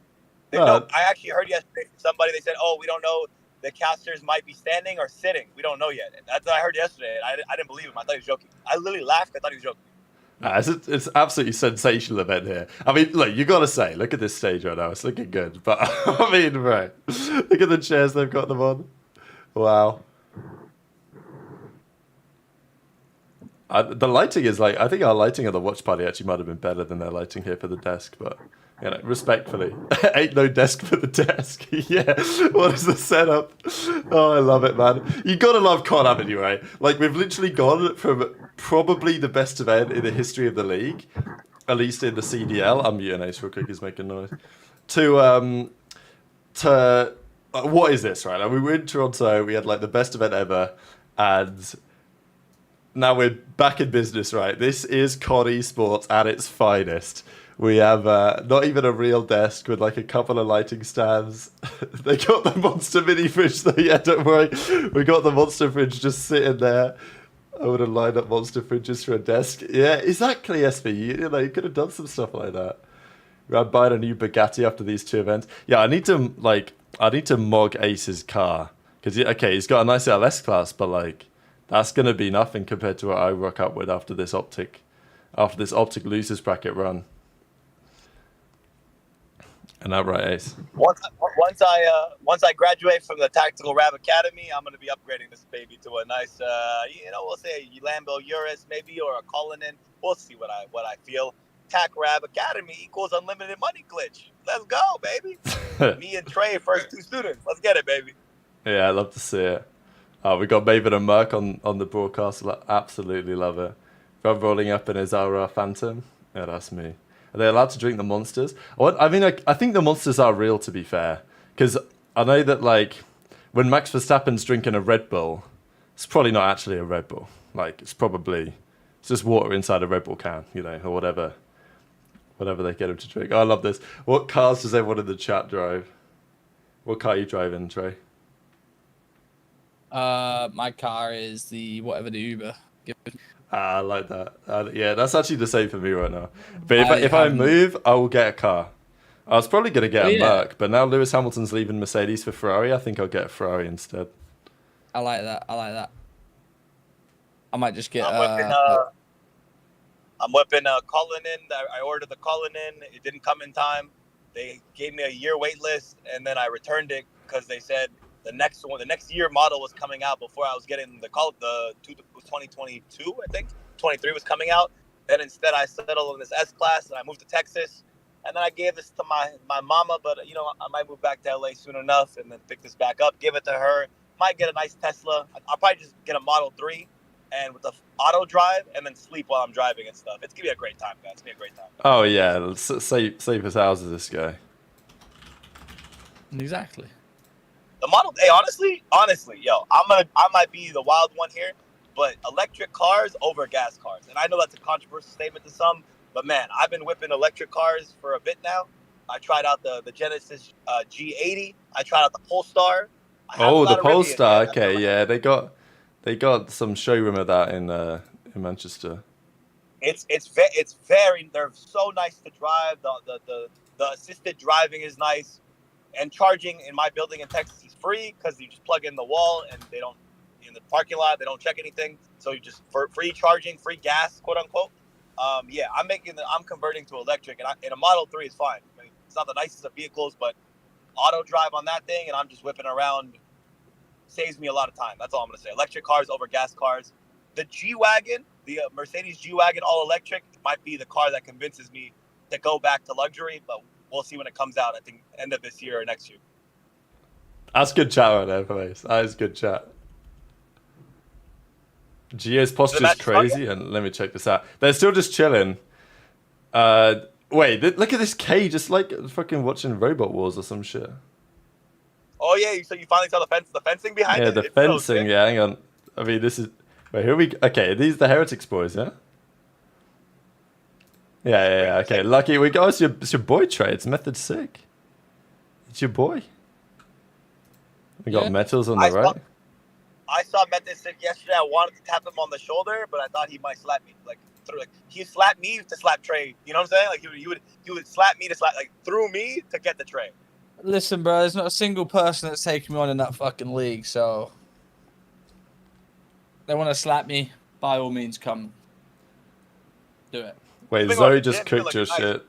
No. No, I actually heard yesterday from somebody, they said, oh, we don't know, the casters might be standing or sitting. We don't know yet. That's what I heard yesterday. I didn't believe him. I thought he was joking. I literally laughed. I thought he was joking. Nah, it's absolutely sensational event here. I mean, look, you gotta say, look at this stage right now. It's looking good. But, I mean, right. Look at the chairs they've got them on. Wow. The lighting is like, I think our lighting at the watch party actually might have been better than their lighting here for the desk, but, you know, respectfully. Ain't no desk for the desk. Yeah, what is the setup? Oh, I love it, man. You gotta love COD, haven't you, right? Like, we've literally gone from probably the best event in the history of the league, at least in the CDL, I'm muting Ace real quick, he's making noise, to what is this, right? Like, we were in Toronto, we had, like, the best event ever, and... Now we're back in business, right? This is COD Esports at its finest. We have not even a real desk with like a couple of lighting stands. They got the monster mini fridge though, yeah, don't worry. We got the monster fridge just sitting there. I would have lined up monster fridges for a desk. Yeah, exactly, SV. You know, you could have done some stuff like that. I'm buying a new Bugatti after these 2 events. Yeah, I need to mog Ace's car. Because, okay, he's got a nice LS class, but like... That's going to be nothing compared to what I rock up with after this Optic losers bracket run. And that right, Ace? Once I graduate from the Tactical Rab Academy, I'm going to be upgrading this baby to a nice, we'll say a Lambo Urus maybe, or a Cullinan. We'll see what I feel. Tac Rab Academy equals unlimited money glitch. Let's go, baby. Me and Trey, first 2 students. Let's get it, baby. Yeah, I love to see it. We got Maven and Merc on the broadcast. Absolutely love it. Rob rolling up in his Aura Phantom. Yeah, that's me. Are they allowed to drink the monsters? I think the monsters are real, to be fair. Because I know that, like, when Max Verstappen's drinking a Red Bull, it's probably not actually a Red Bull. Like, it's just water inside a Red Bull can, you know, or whatever. Whatever they get him to drink. Oh, I love this. What cars does everyone in the chat drive? What car are you driving, Trey? My car is the Uber. I like that. Yeah, that's actually the same for me right now. But if I move, I will get a car. I was probably going to get a Merc, but now Lewis Hamilton's leaving Mercedes for Ferrari. I think I'll get a Ferrari instead. I like that. I might just get... I'm whipping a Cullinan. I ordered the Cullinan. It didn't come in time. They gave me a year wait list, and then I returned it because they said the next year model was coming out before I was getting the 2022, I think. 23 was coming out. Then instead I settled on this S-Class, and I moved to Texas. And then I gave this to my mama, but, you know, I might move back to LA soon enough and then pick this back up, give it to her. Might get a nice Tesla. I'll probably just get a Model 3 and with the auto drive, and then sleep while I'm driving and stuff. It's gonna be a great time, guys. It's gonna be a great time. Oh yeah, safe as houses. This guy. Exactly. The model, hey, honestly, yo, I might be the wild one here, but electric cars over gas cars. And I know that's a controversial statement to some, but man, I've been whipping electric cars for a bit now. I tried out the Genesis G80. I tried out the Polestar. Oh, the Polestar. Okay, yeah, they got some showroom of that in Manchester. They're so nice to drive. The assisted driving is nice. And charging in my building in Texas is free because you just plug in the wall and they don't, in the parking lot, they don't check anything. So you just, for free charging, free gas, quote unquote. Yeah, I'm converting to electric, and a Model 3 is fine. I mean, it's not the nicest of vehicles, but auto drive on that thing and I'm just whipping around saves me a lot of time. That's all I'm going to say. Electric cars over gas cars. The G-Wagon, the Mercedes G-Wagon all electric might be the car that convinces me to go back to luxury, but we'll see when it comes out. I think end of this year or next year. That's good chat right there, FaZe. That is good chat. Gio's posture is crazy, and let me check this out. They're still just chilling. Wait, look at this K, just like fucking watching Robot Wars or some shit. Oh yeah, so you finally saw the fencing behind it? Yeah, the fencing. Yeah, hang on. I mean, this is. Wait, here we. Okay, these are the Heretics boys, yeah. Yeah. Okay, lucky we go. It's your boy Trey. It's Method Sick. It's your boy. We got Metals on the right. I saw Method Sick yesterday. I wanted to tap him on the shoulder, but I thought he might slap me. He slapped me to slap Trey. You know what I'm saying? Like he would slap me to slap through me to get the Trey. Listen, bro. There's not a single person that's taken me on in that fucking league. So they want to slap me. By all means, come do it. Wait, Zoe just cooked your shit,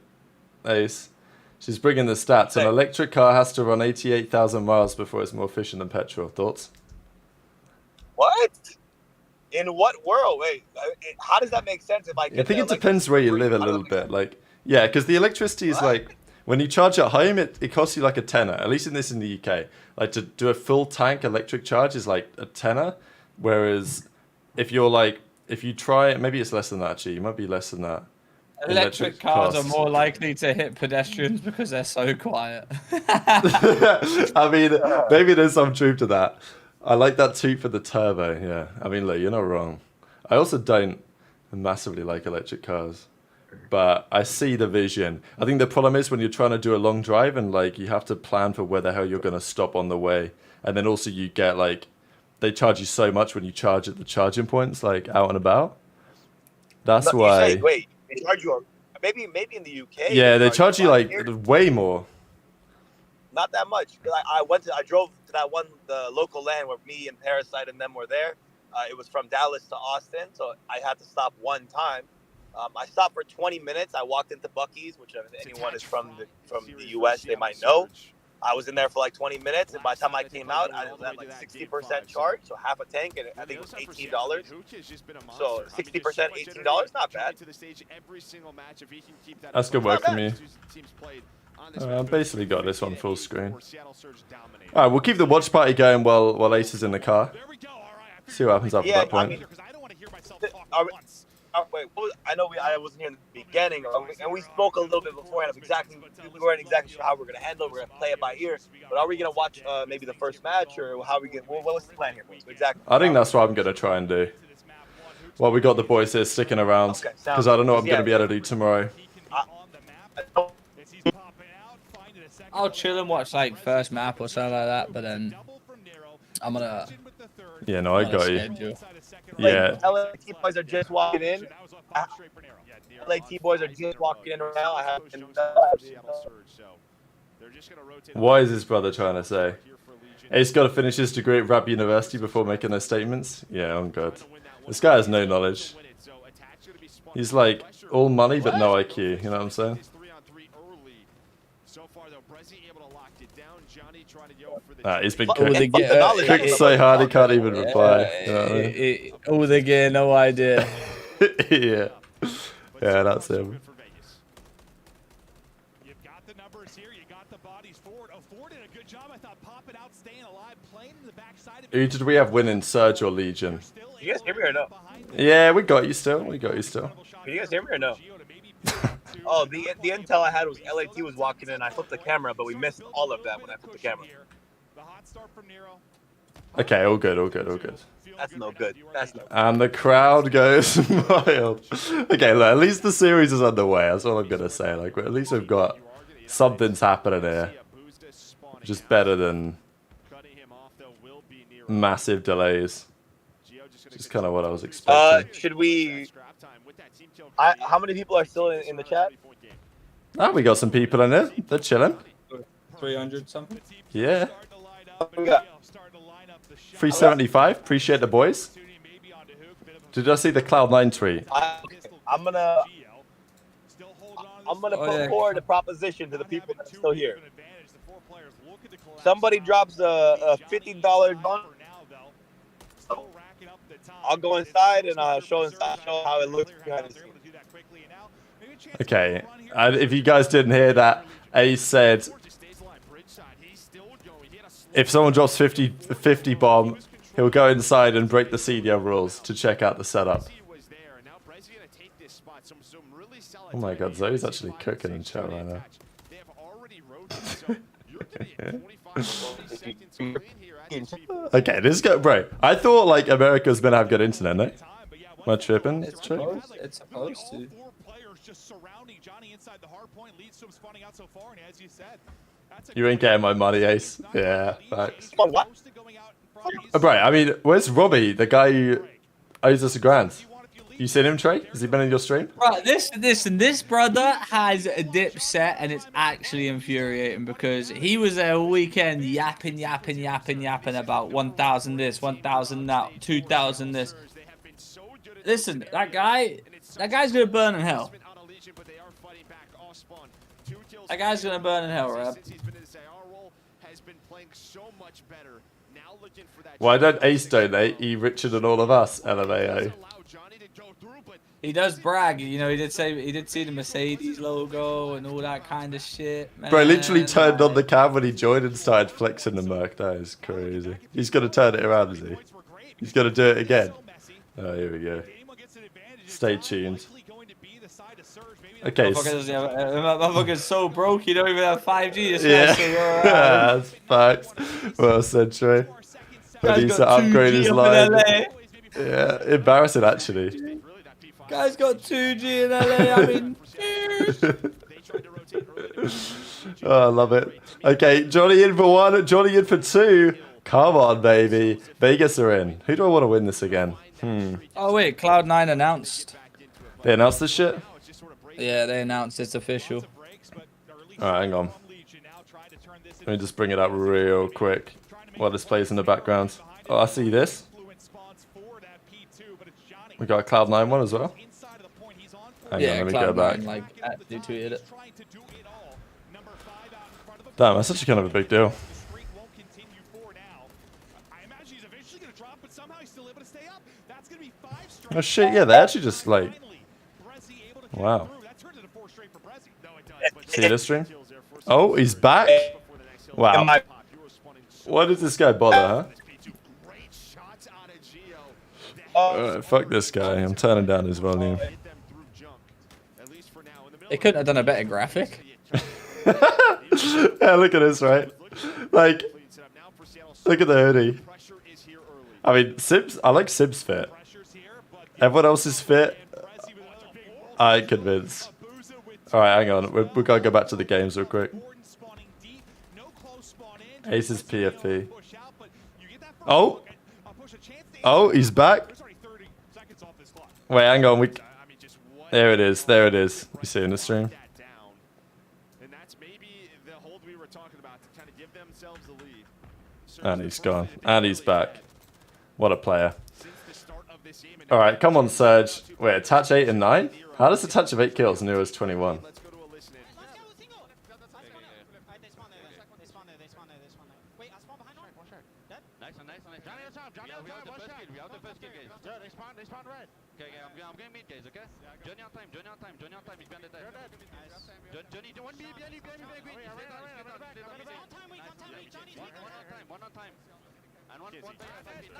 Ace. She's bringing the stats. An electric car has to run 88,000 miles before it's more efficient than petrol. Thoughts? What? In what world? Wait, how does that make sense? If I think it depends where you live a little bit. Like, yeah, because the electricity is like, when you charge at home, it costs you like a tenner. At least in the UK. Like to do a full tank electric charge is like a tenner. Whereas if you try it, maybe it's less than that actually. It might be less than that. Electric cars are more likely to hit pedestrians because they're so quiet. I mean, maybe there's some truth to that. I like that toot for the turbo, yeah. I mean, look, you're not wrong. I also don't massively like electric cars, but I see the vision. I think the problem is when you're trying to do a long drive and like you have to plan for where the hell you're going to stop on the way. And then also you get like, they charge you so much when you charge at the charging points, like out and about. That's why... Wait, they charge you, maybe in the UK. Yeah, they charge you like way more. Not that much. I drove to the local land where me and Parasite and them were there. It was from Dallas to Austin, so I had to stop one time. I stopped for 20 minutes. I walked into Buc-ee's, which if anyone is from the US, they might know. I was in there for like 20 minutes, and by the time I came out, I was at like 60% charge, so half a tank, and I think it was $18. So 60%, $18, not bad. That's good work from you. I've basically got this on full screen. Alright, we'll keep the watch party going while Ace is in the car. See what happens after that point. I wasn't here in the beginning, and we spoke a little bit beforehand of exactly, we weren't exactly sure how we're going to handle it. We're going to play it by ear. But are we going to watch maybe the first match, or how we get? What's the plan here? Exactly. I think that's what I'm going to try and do. Well, we got the boys here sticking around because I don't know what I'm going to be able to do tomorrow. I'll chill and watch like first map or something like that, but then I'm gonna. Yeah, no, I got you. Schedule. Yeah. LAT boys are just walking in. LAT boys are just walking in right now. What is his brother trying to say? Ace got to finish his degree at Rap University before making those statements? Yeah, I'm good. This guy has no knowledge. He's like all money but no IQ, you know what I'm saying? He's been cooked so hard he can't even reply. You know what I mean? Oh, they get no idea. Yeah, that's him. Who did we have winning, Surge or Legion? You guys hear me or no? Yeah, we got you still. We got you still. Can you guys hear me or no? Oh, the intel I had was LAT was walking in. I flipped the camera, but we missed all of that when I flipped the camera. Okay, all good, all good, all good. That's no good. That's no good. And the crowd goes wild. Okay, look, at least the series is underway. That's all I'm gonna say. Like, at least we've got something's happening here, which is better than massive delays. Just kind of what I was expecting. Should we? How many people are still in the chat? Ah, we got some people in here. They're chilling. 300 something. Yeah. We got 375. Appreciate the boys. Did I see the Cloud9 tweet? I'm gonna put forward a proposition to the people that are still here. Somebody drops a $50 gun. I'll go inside and show how it looks behind the scenes. Okay. If you guys didn't hear that, Ace said if someone drops 50 bomb, he'll go inside and break the CDL rules to check out the setup. Oh my god, Zoe's actually cooking in chat right now. Okay, this guy, bro. I thought like America's gonna have good internet, no? Am I tripping? It's supposed to. You ain't getting my money, Ace. Yeah, facts. What? Bro, I mean, where's Robbie, the guy who owes us $1,000? You seen him, Trey? Has he been in your stream? Right, this brother has a dip set, and it's actually infuriating because he was there all weekend yapping about 1,000 this, 1,000 that, 2,000 this. Listen, that guy's gonna burn in hell. That guy's gonna burn in hell, Rab. Why don't Ace donate? He richer than all of us, LMAO. He does brag, you know. He did see the Mercedes logo and all that kind of shit. Man. Bro, literally turned on the cam when he joined and started flexing the Merc. That is crazy. He's gonna turn it around, is he? He's gonna do it again. Oh, here we go. Stay tuned. Okay. Motherfucker's so broke, you don't even have 5G. Yeah, that's facts. Well said, Trey. But he needs to upgrade his line. Yeah, embarrassing actually. Guy's got 2G in LA. I mean, oh, I love it. Okay, Johnny in for 1, Johnny in for 2. Come on, baby. Vegas are in. Who do I want to win this again? Oh wait, Cloud9 announced. They announced this shit? Yeah, they announced it's official. Alright, hang on. Let me just bring it up real quick while this plays in the background. Oh, I see this. We got a Cloud9 one as well. Hang on, let me go back. Like, they tweeted it. Damn, that's actually kind of a big deal. Oh shit, yeah, they actually just like... Wow. See this stream? Oh, he's back? Wow. Why does this guy bother, huh? Alright, fuck this guy. I'm turning down his volume. They couldn't have done a better graphic. Yeah, look at this, right? Like, look at the hoodie. I mean, Sibs, I like Sibs' fit. Everyone else's fit, I ain't convinced. Alright, hang on. We gotta go back to the games real quick. Ace's PFP. Oh! Oh, he's back. Wait, hang on. There it is. There it is. You see in the stream? And he's gone. And he's back. What a player. Alright, come on, Surge. Wait, attach 8 and 9? How does attach of 8 kills Nero's 21? Nice one. Johnny on top. We have the first kid, guys. Yeah, they spawn red. Okay, I'm going mid, guys, okay? Johnny on time. He's behind the time. Johnny, one behind you. One on time. And one back beat.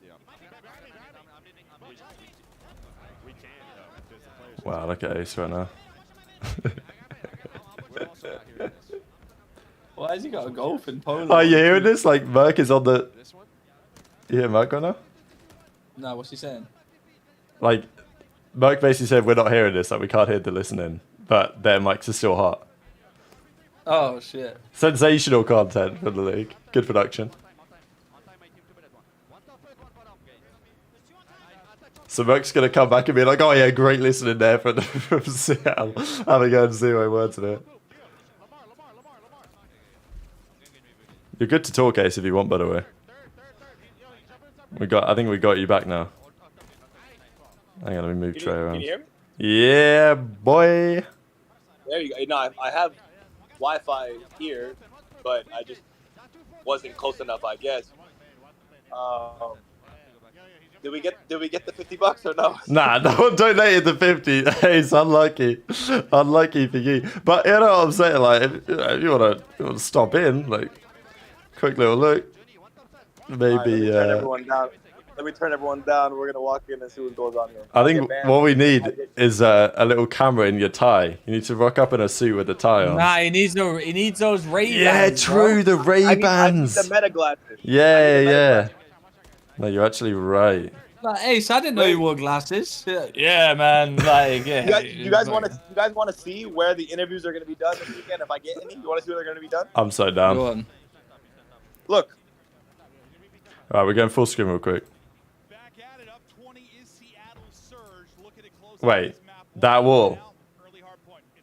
Yeah. We can, though. Wow, look at Ace right now. Why has he got a golf in Poland? Are you hearing this? Like, Merc is on the... You hear Merc right now? No, what's he saying? Like, Merc basically said we're not hearing this, like we can't hear the listening, but their mics are still hot. Oh, shit. Sensational content for the league. Good production. So Merc's going to come back and be like, oh yeah, great listening there from Seattle. Have a go and see my words in it. You're good to talk, Ace, if you want, by the way. I think we got you back now. Hang on, let me move Trey around. Can you hear me? Yeah, boy. There you go. No, I have Wi-Fi here, but I just wasn't close enough, I guess. Did we get the $50 or no? Nah, no one donated the 50. Hey, it's unlucky. Unlucky for you. But you know what I'm saying? Like, if you wanna stop in, like, quick little look. Maybe. Let me turn everyone down. We're gonna walk in and see what goes on here. I think what we need is a little camera in your tie. You need to rock up in a suit with a tie on. Nah, he needs those Ray-Bans. Yeah, true, the Ray-Bans. I need the meta glasses. Yeah. No, you're actually right. Like, Ace, I didn't know you wore glasses. Yeah, man. Like, yeah. You guys want to see where the interviews are gonna be done this weekend? If I get any, you want to see where they're gonna be done? I'm so down. Go on. Look. All right, we're going full screen real quick. Wait, that wall.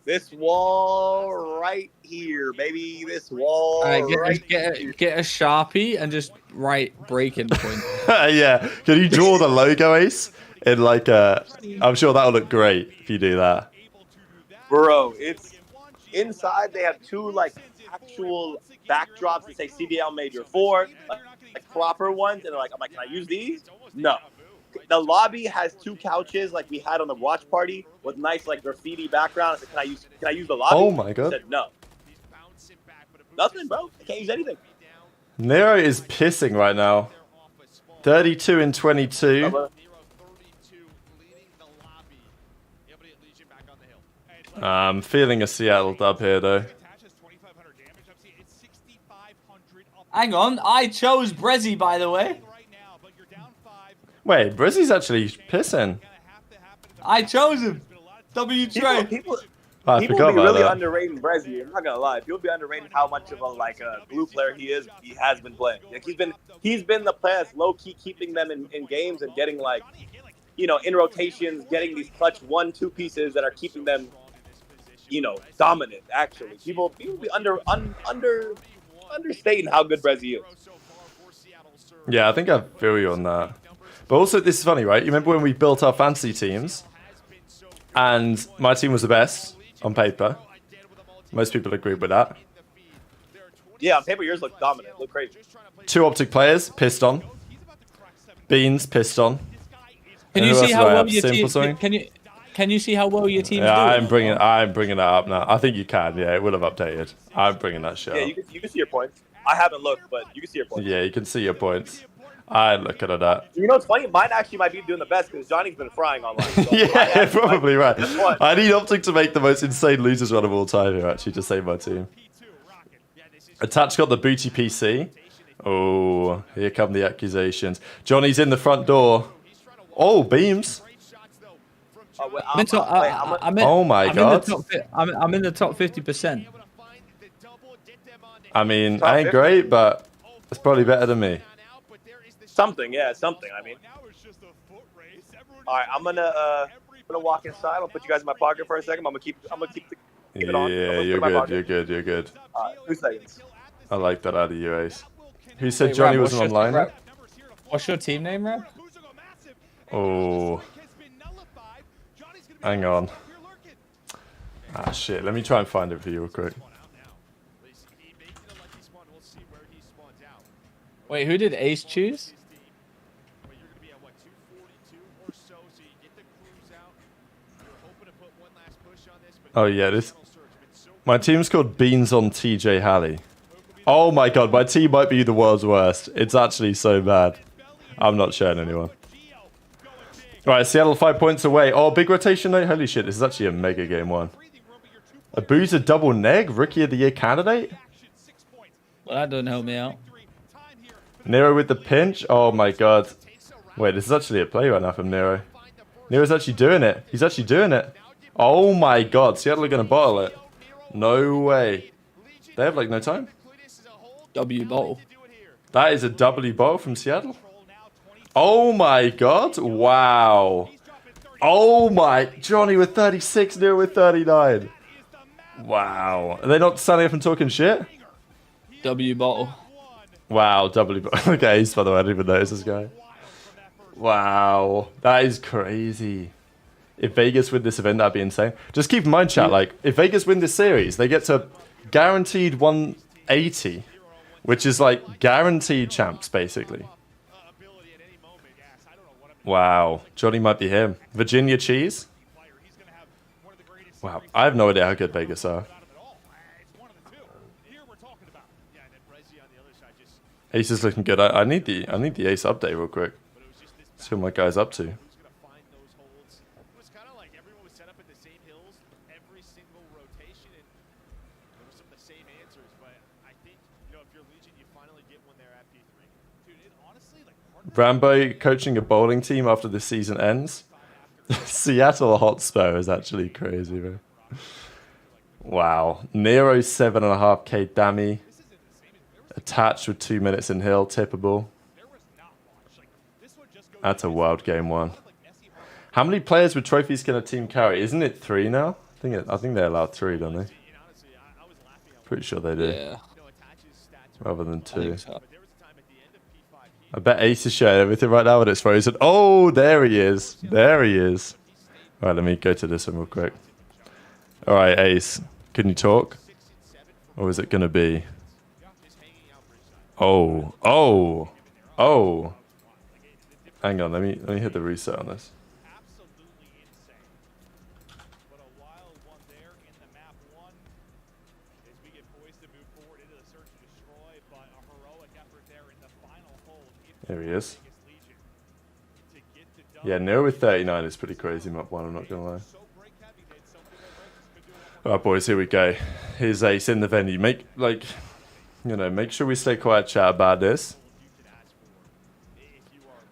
This wall right here, baby. This wall. All right, get a Sharpie and just write breaking point. Yeah, can you draw the logo, Ace? In like I'm sure that'll look great if you do that. Bro, it's inside. They have two like actual backdrops that say CDL Major 4, like proper ones, and I'm like, can I use these? No. The lobby has two couches like we had on the watch party with nice like graffiti background. I said, can I use the lobby? Oh my god. I said no. Nothing, bro. I can't use anything. Nero is pissing right now. 32 and 22. I'm feeling a Seattle dub here though. Hang on, I chose Brezzy, by the way. Wait, Brizzy's actually pissing. I chose him. W Trey. People I be forgot about really that. underrating Brezzy. I'm not gonna lie. People be underrating how much of a glue player he is. He has been playing. Like he's been the player that's low key keeping them in games and getting like, in rotations, getting these clutch 1-2 pieces that are keeping them, dominant. Actually, people be understating how good Brezzy is. Yeah, I think I feel you on that. But also, this is funny, right? You remember when we built our fantasy teams, and my team was the best on paper. Most people agree with that. Yeah, on paper, yours look dominant. Look crazy. 2 Optic players, pissed on. Beans, pissed on. Can you see how well your team? Can you see how well your team's doing? I'm bringing that up now. I think you can. Yeah, it would have updated. I'm bringing that shit up. Yeah, you can see your points. I haven't looked, but you can see your points. Yeah, you can see your points. I'm looking at that. You know what's funny? Mine actually might be doing the best because Johnny's been frying online. So yeah, probably right. I need Optic to make the most insane losers run of all time here, actually, to save my team. Attach got the booty PC. Oh, here come the accusations. Johnny's in the front door. Oh, beams. Oh my god. I'm in the top 50%. I mean, I ain't great, but it's probably better than me. Something. I mean, all right. I'm gonna walk inside. I'll put you guys in my pocket for a second. I'm gonna keep it on. Yeah, you're good. You're good. 2 seconds. I like that out of you, Ace. Who said Johnny wasn't online? What's your team name, Rab? Oh. Hang on. Ah, shit. Let me try and find it for you real quick. Wait, who did Ace choose? Oh yeah, this. My team's called Beans on TJ Halley. Oh my god, my team might be the world's worst. It's actually so bad. I'm not sharing anyone. Right, Seattle 5 points away. Oh, big rotation though. Holy shit, this is actually a mega game one. A Boozer double neg, Rookie of the Year candidate? Well, that doesn't help me out. Nero with the pinch. Oh my god. Wait, this is actually a play right now from Nero. Nero's actually doing it. He's actually doing it. Oh my god, Seattle are going to bottle it. No way. They have like no time. W bottle. That is a W bottle from Seattle. Oh my god. Wow. Oh my. Johnny with 36, Nero with 39. Wow. Are they not standing up and talking shit? W bottle. Wow, W bottle. Okay, by the way, I didn't even notice this guy. Wow. That is crazy. If Vegas win this event, that'd be insane. Just keep in mind, chat, like, if Vegas win this series, they get to guaranteed 180, which is like guaranteed champs, basically. Wow. Johnny might be him. Virginia Cheese? Wow. I have no idea how good Vegas are. Ace is looking good. I need the Ace update real quick. See what my guy's up to. Rambo coaching a bowling team after the season ends. Seattle Hotspur is actually crazy, bro. Wow. Nero 7.5k dummy. Attached with 2 minutes in hill, tippable. That's a wild game one. How many players with trophies can a team carry? Isn't it 3 now? I think they allow 3, don't they? Pretty sure they do. Yeah. Rather than 2. So. I bet Ace is sharing everything right now when it's frozen. Oh, there he is. There he is. All right, let me go to this one real quick. All right, Ace. Can you talk? Or is it going to be... Oh. Oh. Oh. Hang on, let me hit the reset on this. There he is. Yeah, Nero with 39 is pretty crazy, map 1, I'm not going to lie. Alright, boys, here we go. Here's Ace in the venue. Make sure we stay quiet, chat, about this.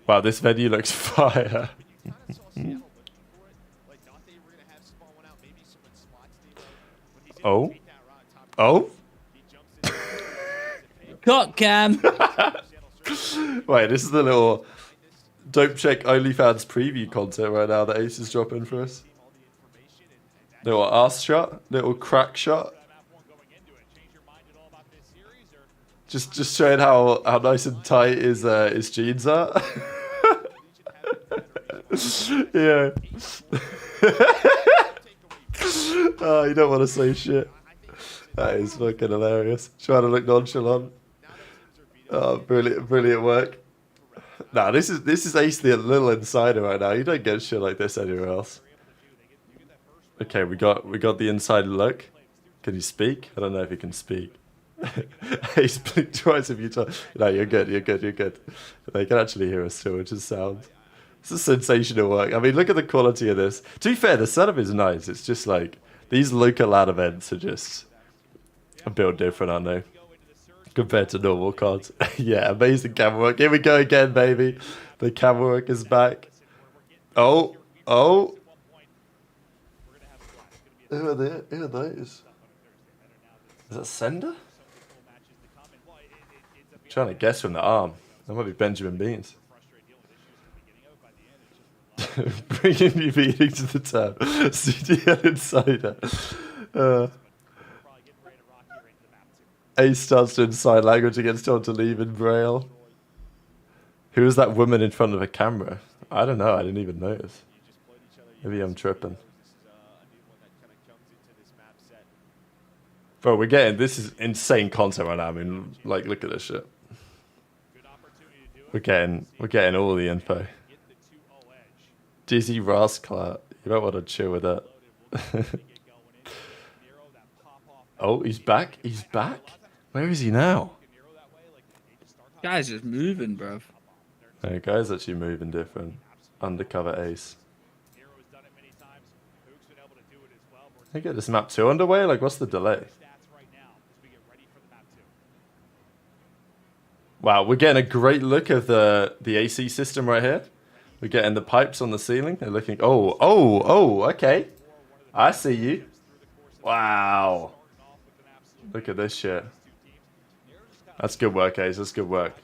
Wow, this venue looks fire. Oh? Oh? Got Cam. Wait, this is the little Dope Check OnlyFans preview content right now that Ace is dropping for us. Little ass shot, little crack shot. Just showing how nice and tight his jeans are. Yeah. Oh, you don't want to say shit. That is fucking hilarious. Trying to look nonchalant. Oh, brilliant work. Nah, this is Ace the little insider right now. You don't get shit like this anywhere else. Okay, we got the inside look. Can you speak? I don't know if you can speak. Ace blinked twice if you talk. No, you're good. They can actually hear us still, which is sound. This is sensational work. I mean, look at the quality of this. To be fair, the setup is nice. It's just like these local lad events are just a bit different, aren't they? Compared to normal cards. Yeah, amazing camera work. Here we go again, baby. The camera work is back. Oh. Who are those? Is that Sender? I'm trying to guess from the arm. That might be Benjamin Beans. Bringing you meeting to the tab. CDL Insider. Ace starts to inside language and gets told to leave in Braille. Who is that woman in front of a camera? I don't know. I didn't even notice. Maybe I'm tripping. Bro, we're getting, this is insane content right now. I mean, like, look at this shit. We're getting all the info. Dizzy Rasclat. You might want to chill with that. Oh, he's back. He's back. Where is he now? Guy's just moving, bruv. No, guy's actually moving different. Undercover ace. Can I get this map 2 underway? Like, what's the delay? Wow, we're getting a great look of the AC system right here. We're getting the pipes on the ceiling. They're looking... Oh, okay. I see you. Wow. Look at this shit. That's good work, Ace. That's good work.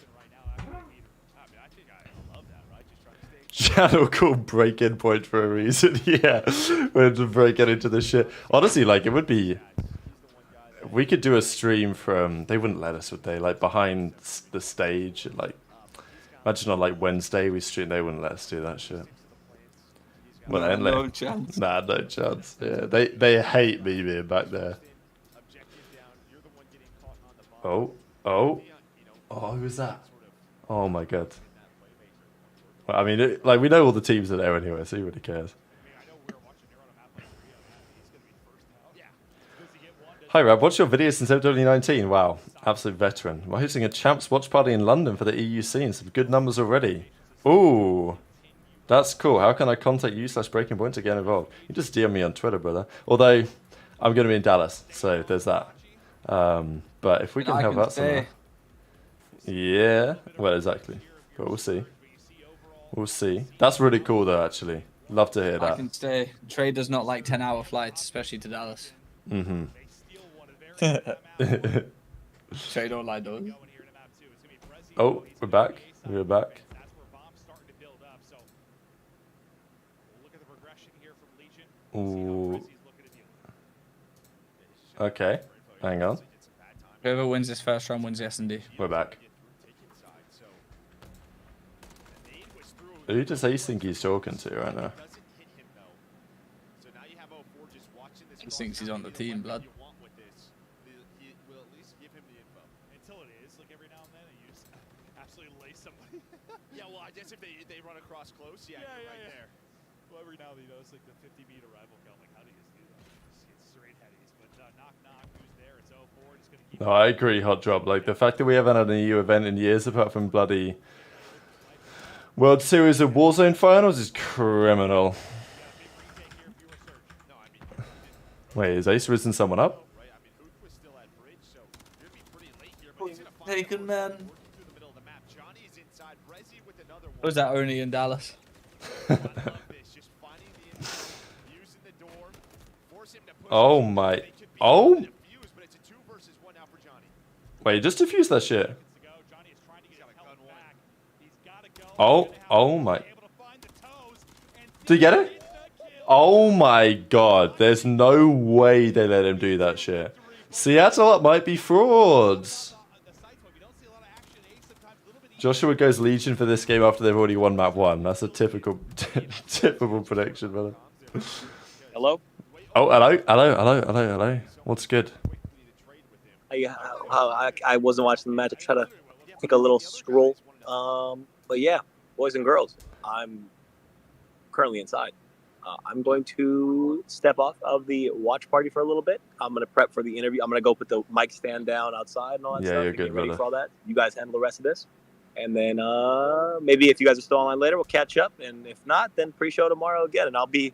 Channel called break-in point for a reason. Yeah, we're to break it into the shit. Honestly, like, it would be... We could do a stream from... They wouldn't let us, would they? Like, behind the stage. Like, imagine on, like, Wednesday we stream. They wouldn't let us do that shit. Well, No chance. Nah, no chance. Yeah, they hate me being back there. Oh, who was that? Oh my god. Well, I mean, like, we know all the teams are there anyway, so who really cares? Hi Rab, what's your video since 2019? Wow, absolute veteran. We're hosting a champs watch party in London for the EUC and some good numbers already. Ooh, that's cool. How can I contact you /breaking point to get involved? You just DM me on Twitter, brother. Although, I'm going to be in Dallas, so there's that. But if we can help out somehow. Yeah, well, exactly. But we'll see. We'll see. That's really cool, though, actually. Love to hear that. I can stay. Trade does not like 10-hour flights, especially to Dallas. Mm-hmm. Trade don't like those. Oh, we're back. We're back. Ooh. Okay. Hang on. Whoever wins this first round wins the S&D. We're back. Who does Ace think he's talking to right now? He thinks he's on the team, blood. Yeah, well, I guess if they run across close, yeah, right there. Well, every now and then, you know, it's like the 50-meter rival count. Like, how do you just do that? Just get straight headies. But knock, who's there? It's 0-4. Just gonna keep. No, I agree, Hot Drop. Like, the fact that we haven't had an EU event in years, apart from bloody World Series of Warzone finals, is criminal. Wait, is Ace risen someone up? Taken, man. Was that only in Dallas? Oh my. Oh! Wait, just defuse that shit. Oh my. Did he get it? Oh my god. There's no way they let him do that shit. Seattle, it might be frauds. Joshua goes Legion for this game after they've already won map 1. That's a typical prediction, brother. Hello? Oh, hello. What's good? I wasn't watching the match. I tried to take a little stroll. But yeah, boys and girls, I'm currently inside. I'm going to step off of the watch party for a little bit. I'm going to prep for the interview. I'm going to go put the mic stand down outside and all that stuff. Yeah, you're good, get ready brother. for all that. You guys handle the rest of this. And then maybe if you guys are still online later, we'll catch up. And if not, then pre-show tomorrow again. And I'll be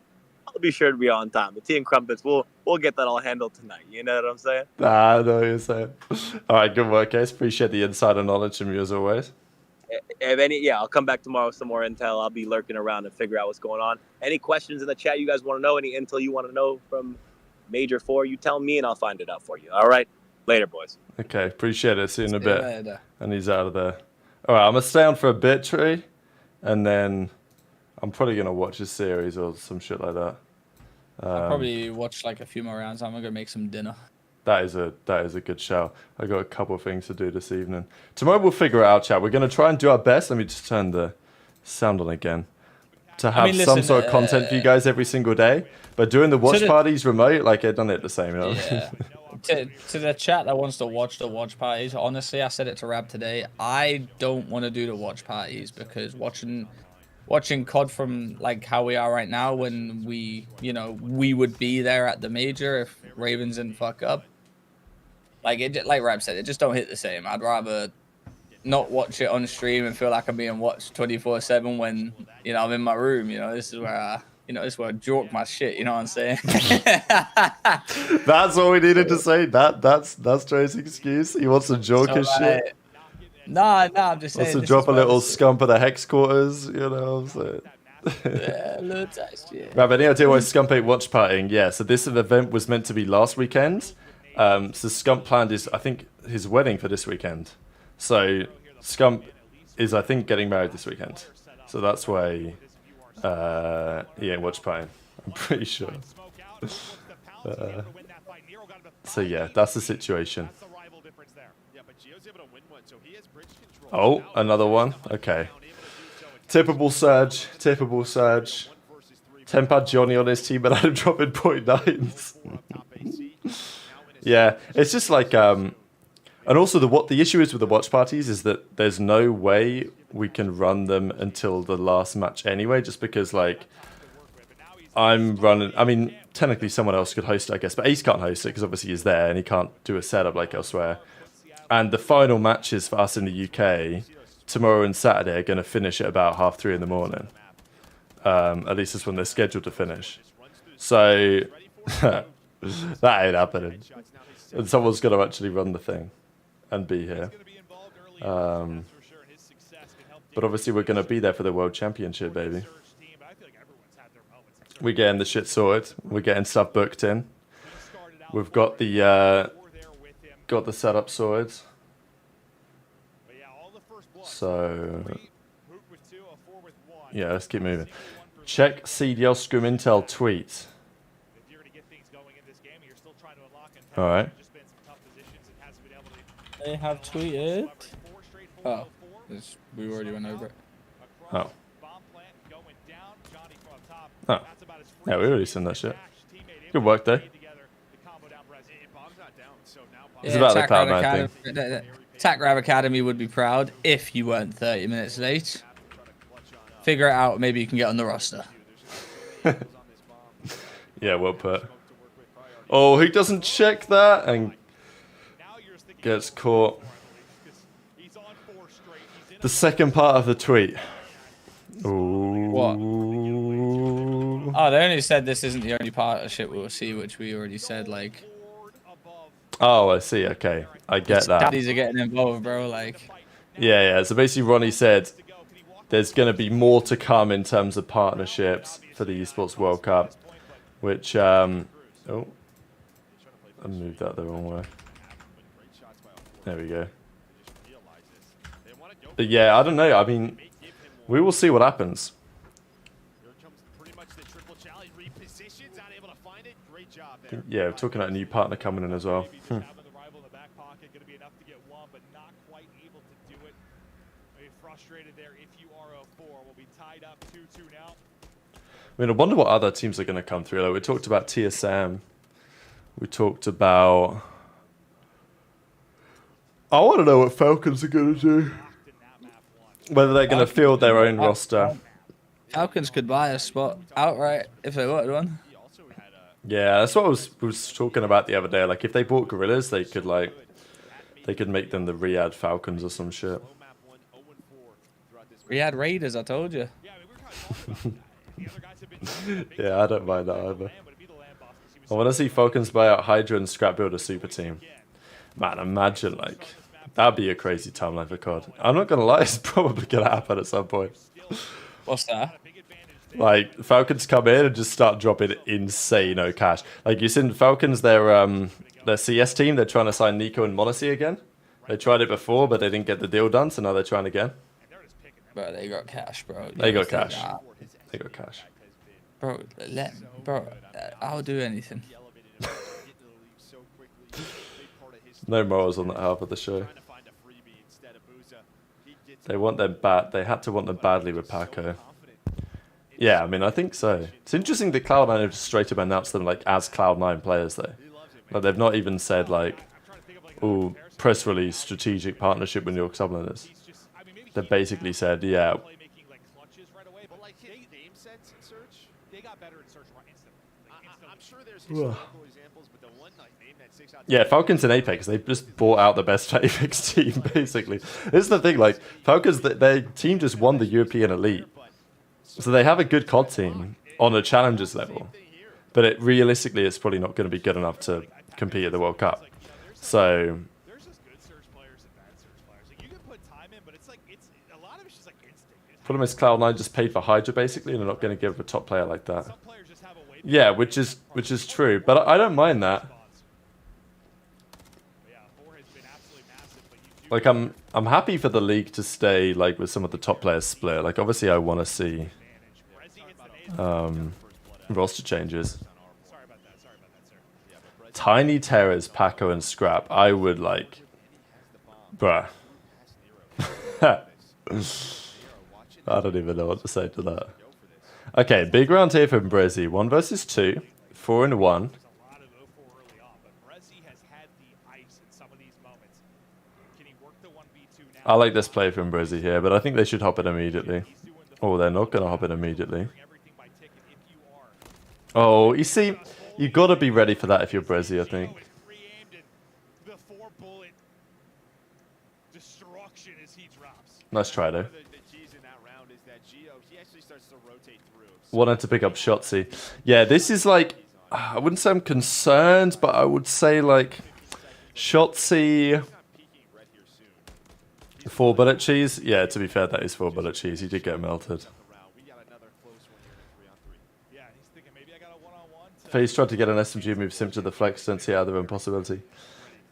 sure to be on time. The tea and crumpets, we'll get that all handled tonight. You know what I'm saying? Nah, I know what you're saying. All right, good work, guys. Appreciate the insider knowledge from you as always. I'll come back tomorrow with some more intel. I'll be lurking around and figure out what's going on. Any questions in the chat you guys want to know? Any intel you want to know from Major 4? You tell me and I'll find it out for you. All right? Later, boys. Okay, appreciate it. See you in a bit. Later. And he's out of there. All right, I'm going to stay on for a bit, Tree. And then I'm probably going to watch a series or some shit like that. I'll probably watch like a few more rounds. I'm going to go make some dinner. That is a good shout. I got a couple of things to do this evening. Tomorrow we'll figure it out, chat. We're going to try and do our best. Let me just turn the sound on again. To have some sort of content for you guys every single day. But doing the watch parties remote, like I've done it the same, you know? Yeah. to the chat that wants to watch the watch parties, honestly, I said it to Rab today. I don't want to do the watch parties because watching COD from like how we are right now, when we would be there at the major if Ravens didn't fuck up. Like Rab said, it just don't hit the same. I'd rather not watch it on stream and feel like I'm being watched 24/7 when I'm in my room. This is where I jork my shit. You know what I'm saying? That's all we needed to say. That's Joe's excuse. He wants to jork his shit. Nah, I'm just saying. Wants to drop a little scump of the hex quarters. You know what I'm saying? Yeah, a little touch, yeah. Right, but any idea why Scump ain't watch partying? Yeah, so this event was meant to be last weekend. So Scump planned I think his wedding for this weekend. So Scump is, I think, getting married this weekend. So that's why he ain't watch partying. I'm pretty sure. So yeah, that's the situation. Oh, another one. Okay. Typical Surge. 10-pad Johnny on his team, but I'm dropping .9s. Yeah, it's just like, and also the issue is with the watch parties is that there's no way we can run them until the last match anyway, just because like I'm running. I mean, technically someone else could host it, I guess, but Ace can't host it because obviously he's there and he can't do a setup like elsewhere. And the final matches for us in the UK tomorrow and Saturday are going to finish at about 3:30 in the morning. At least that's when they're scheduled to finish. So that ain't happening. And someone's going to actually run the thing and be here. But obviously we're going to be there for the World Championship, baby. We're getting the shit sorted. We're getting stuff booked in. We've got the setup sorted. So yeah, let's keep moving. Check CDL Scrim Intel tweet. All right. They have tweeted. Oh, we already went over it. Oh. Oh. Yeah, we already sent that shit. Good work, though. It's about the Cloud9 thing. TACRAV Academy would be proud if you weren't 30 minutes late. Figure it out. Maybe you can get on the roster. Yeah, well put. Oh, he doesn't check that and gets caught. The second part of the tweet. Ooh. What? Oh, they only said this isn't the only partnership we'll see, which we already said, like. Oh, I see. Okay, I get that. Daddies are getting involved, bro. Like. Yeah. So basically, Ronnie said there's going to be more to come in terms of partnerships for the Esports World Cup, which oh, I moved that the wrong way. There we go. But yeah, I don't know. I mean, we will see what happens. Yeah, we're talking about a new partner coming in as well. I mean, I wonder what other teams are going to come through. Like, we talked about TSM. We talked about... I want to know what Falcons are going to do. Whether they're going to field their own roster. Falcons could buy a spot outright if they wanted one. Yeah, that's what I was talking about the other day. Like, if they bought Gorillas, they could make them the Riyadh Falcons or some shit. Riyadh Raiders, I told you. Yeah, I don't mind that either. I want to see Falcons buy out Hydra and scrap build a super team. Man, imagine, like, that'd be a crazy timeline for COD. I'm not going to lie, it's probably going to happen at some point. What's that? Like, Falcons come in and just start dropping insane cash. Like, you seen Falcons, their CS team, they're trying to sign Nico and Monacy again. They tried it before, but they didn't get the deal done, so now they're trying again. Bro, they got cash, bro. They got cash. They got cash. Bro, I'll do anything. No morals on that half of the show. They want them bad. They had to want them badly with Paco. Yeah, I mean, I think so. It's interesting that Cloud9 have just straight up announced them like as Cloud9 players, though. Like they've not even said like, oh, press release, strategic partnership with New York Subliners. They've basically said, yeah. Yeah, Falcons and Apex, they just bought out the best Apex team, basically. This is the thing, like, Falcons, their team just won the European Elite. So they have a good COD team on a challengers level. But realistically, it's probably not going to be good enough to compete at the World Cup. So... problem is Cloud9 just paid for Hydra, basically, and they're not going to give a top player like that. Yeah, which is true, but I don't mind that. Like I'm happy for the league to stay like with some of the top players split. Like obviously I want to see roster changes. Tiny Terrors, Paco, and Scrap. I would like, bruh. I don't even know what to say to that. Okay, big round here from Brezzy. 1 versus 2, 4 and 1. I like this play from Brezzy here, but I think they should hop in immediately. Oh, they're not going to hop in immediately. Oh, you see, you got to be ready for that if you're Brezzy, I think. Nice try, though. Wanted to pick up Shotzi. Yeah, this is like, I wouldn't say I'm concerned, but I would say like, Shotzi... 4 bullet cheese? Yeah, to be fair, that is 4 bullet cheese. He did get melted. FaZe tried to get an SMG move Simp to the flex, don't see other impossibility.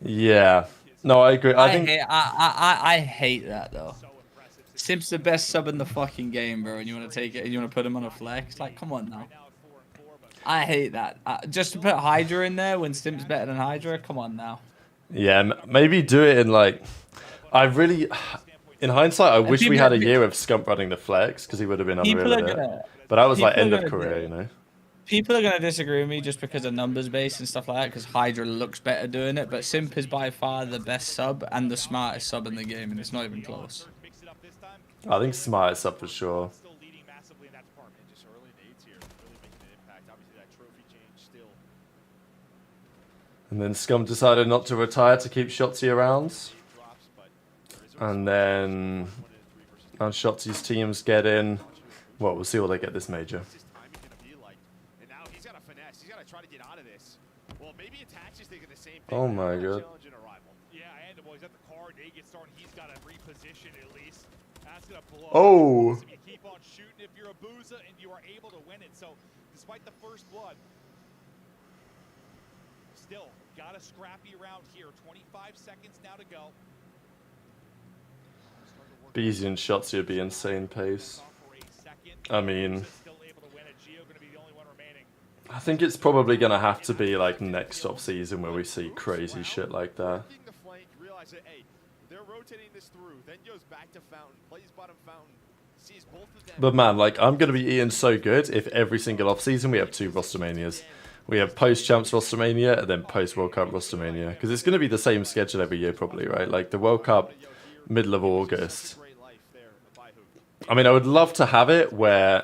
Yeah. No, I agree. I hate that though. Simp's the best sub in the fucking game, bro, and you want to take it and you want to put him on a flex? Like, come on now. I hate that. Just to put Hydra in there when Simp's better than Hydra? Come on now. Yeah, maybe do it in like... I really... In hindsight, I wish we had a year of Scump running the flex, because he would have been unreal at it. But that was like end of career, you know? People are going to disagree with me just because of numbers base and stuff like that, because Hydra looks better doing it, but Simp is by far the best sub and the smartest sub in the game, and it's not even close. I think smartest sub for sure. And then Scum decided not to retire to keep Shotzi around. And then now Shotzi's teams get in. Well, we'll see what they get this major. Oh my god. Oh. Still got a scrappy round here. 25 seconds now to go. Beezy and Shotzi would be insane pace. I mean, I think it's probably going to have to be like next off season where we see crazy shit like that. But man, like I'm going to be eating so good if every single off season we have 2 Rostermanias. We have post-Champs Rostermania and then post-World Cup Rostermania. Because it's going to be the same schedule every year probably, right? Like the World Cup, middle of August. I mean, I would love to have it where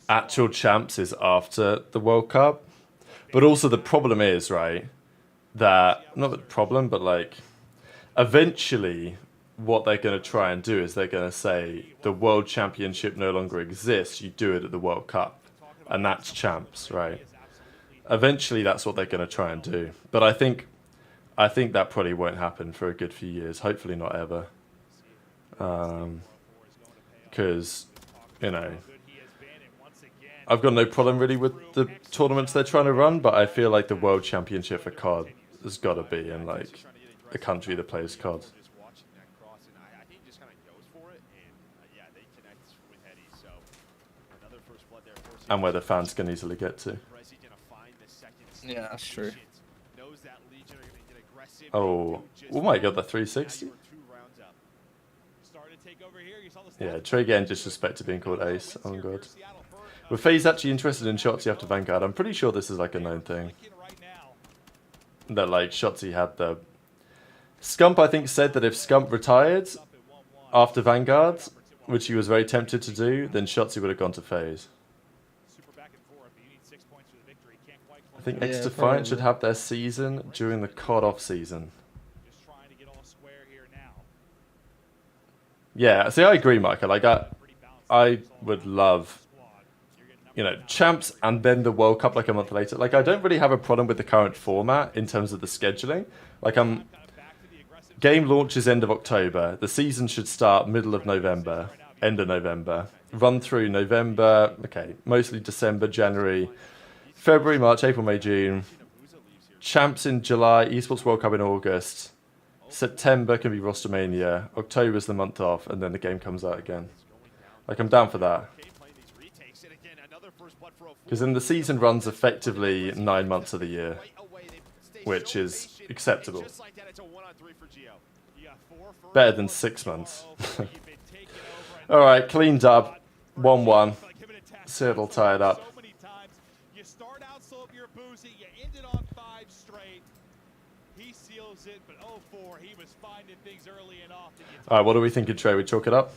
actual Champs is after the World Cup. But also the problem is, right, that... Not the problem, but like... Eventually, what they're going to try and do is they're going to say the World Championship no longer exists. You do it at the World Cup. And that's Champs, right? Eventually, that's what they're going to try and do. But I think that probably won't happen for a good few years. Hopefully not ever. Because, you know, I've got no problem really with the tournaments they're trying to run, but I feel like the World Championship for COD has got to be in, like, a country that plays COD. And where the fans can easily get to. Yeah, that's true. Oh my god, the 360? Yeah, Trey getting disrespected being called ace. Oh my god. Were FaZe actually interested in Shotzi after Vanguard? I'm pretty sure this is like a known thing. that like Shotzi had the Scump. I think said that if Scump retired after Vanguard, which he was very tempted to do, then Shotzi would have gone to FaZe. I think X Defiant should have their season during the COD off season. Yeah, see, I agree, Micah. Like, I would love, you know, champs and then the World Cup like a month later. Like, I don't really have a problem with the current format in terms of the scheduling. Like, game launches end of October. The season should start middle of November, end of November. Run through November, okay, mostly December, January, February, March, April, May, June. Champs in July, Esports World Cup in August. September can be Rostermania. October's the month off, and then the game comes out again. Like, I'm down for that. Because then the season runs effectively 9 months of the year, which is acceptable. Better than 6 months. Alright, clean dub. 1-1. Settle tied up. You start out slow, you're boozy, you ended on 5 straight. He seals it, but 0-4, he was finding things early and often. Alright, what do we think of Trey? We chalk it up?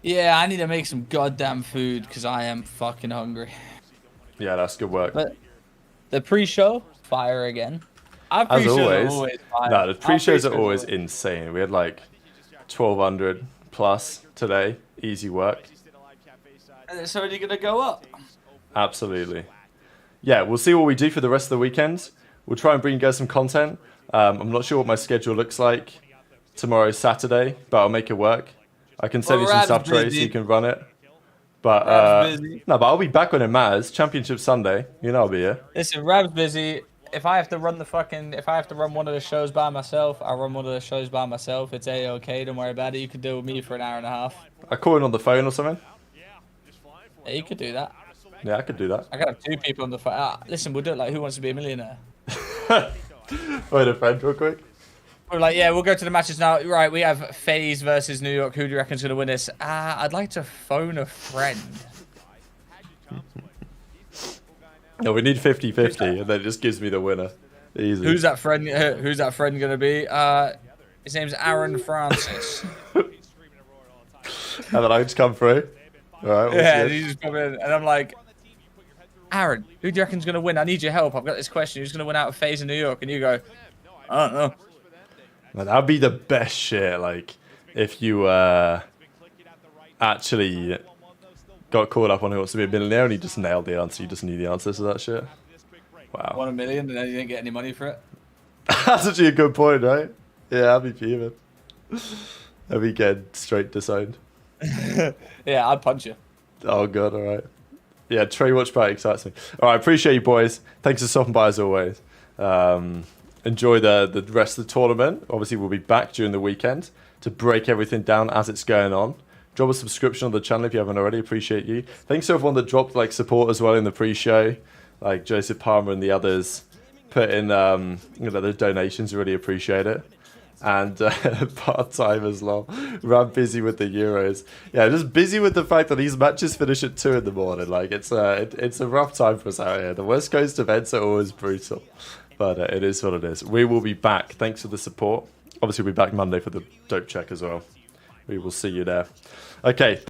Yeah, I need to make some goddamn food because I am fucking hungry. Yeah, that's good work. But the pre-show, fire again. As always. Fire. No, the pre-shows are always insane. We had like 1,200 plus today. Easy work. And it's already going to go up. Absolutely. Yeah, we'll see what we do for the rest of the weekend. We'll try and bring you guys some content. I'm not sure what my schedule looks like tomorrow, Saturday, but I'll make it work. I can send you some sub trays so you can run it. But no, but I'll be back when it matters. Championship Sunday, you know I'll be here. Listen, Rab's busy. If I have to run one of the shows by myself, I'll run one of the shows by myself. It's A-okay, don't worry about it. You could deal with me for an hour and a half. I call in on the phone or something. Yeah, you could do that. Yeah, I could do that. I could have 2 people on the phone. Listen, we'll do it like Who Wants to Be a Millionaire. Wait a friend real quick. We're like, yeah, we'll go to the matches now. Right, we have FaZe versus New York. Who do you reckon's going to win this? I'd like to phone a friend. No, we need 50-50, and then it just gives me the winner. Easy. Who's that friend? Who's that friend going to be? His name's Aaron Francis. And then I just come through. All right. Yeah, and he just come in, and I'm like, Aaron, who do you reckon's going to win? I need your help. I've got this question. Who's going to win out of FaZe in New York? And you go, I don't know. Man, that'd be the best shit. Like, if you actually got caught up on Who Wants to Be a Millionaire and you just nailed the answer. You just knew the answers to that shit. Wow. Won $1 million and then you didn't get any money for it. That's actually a good point, right? Yeah, I'd be fuming. I'd be getting straight disowned. Yeah, I'd punch you. Oh, God, all right. Yeah, Trey Watch Party excites me. All right, appreciate you, boys. Thanks for stopping by, as always. Enjoy the rest of the tournament. Obviously, we'll be back during the weekend to break everything down as it's going on. Drop a subscription on the channel if you haven't already. Appreciate you. Thanks to everyone that dropped like support as well in the pre-show, like Joseph Palmer and the others. Put in the donations. Really appreciate it. And part-time as well. Ran busy with the Euros. Yeah, just busy with the fact that these matches finish at 2 in the morning. Like it's a rough time for us out here. The West Coast events are always brutal. But it is what it is. We will be back. Thanks for the support. Obviously, we'll be back Monday for the dope check as well. We will see you there. Okay.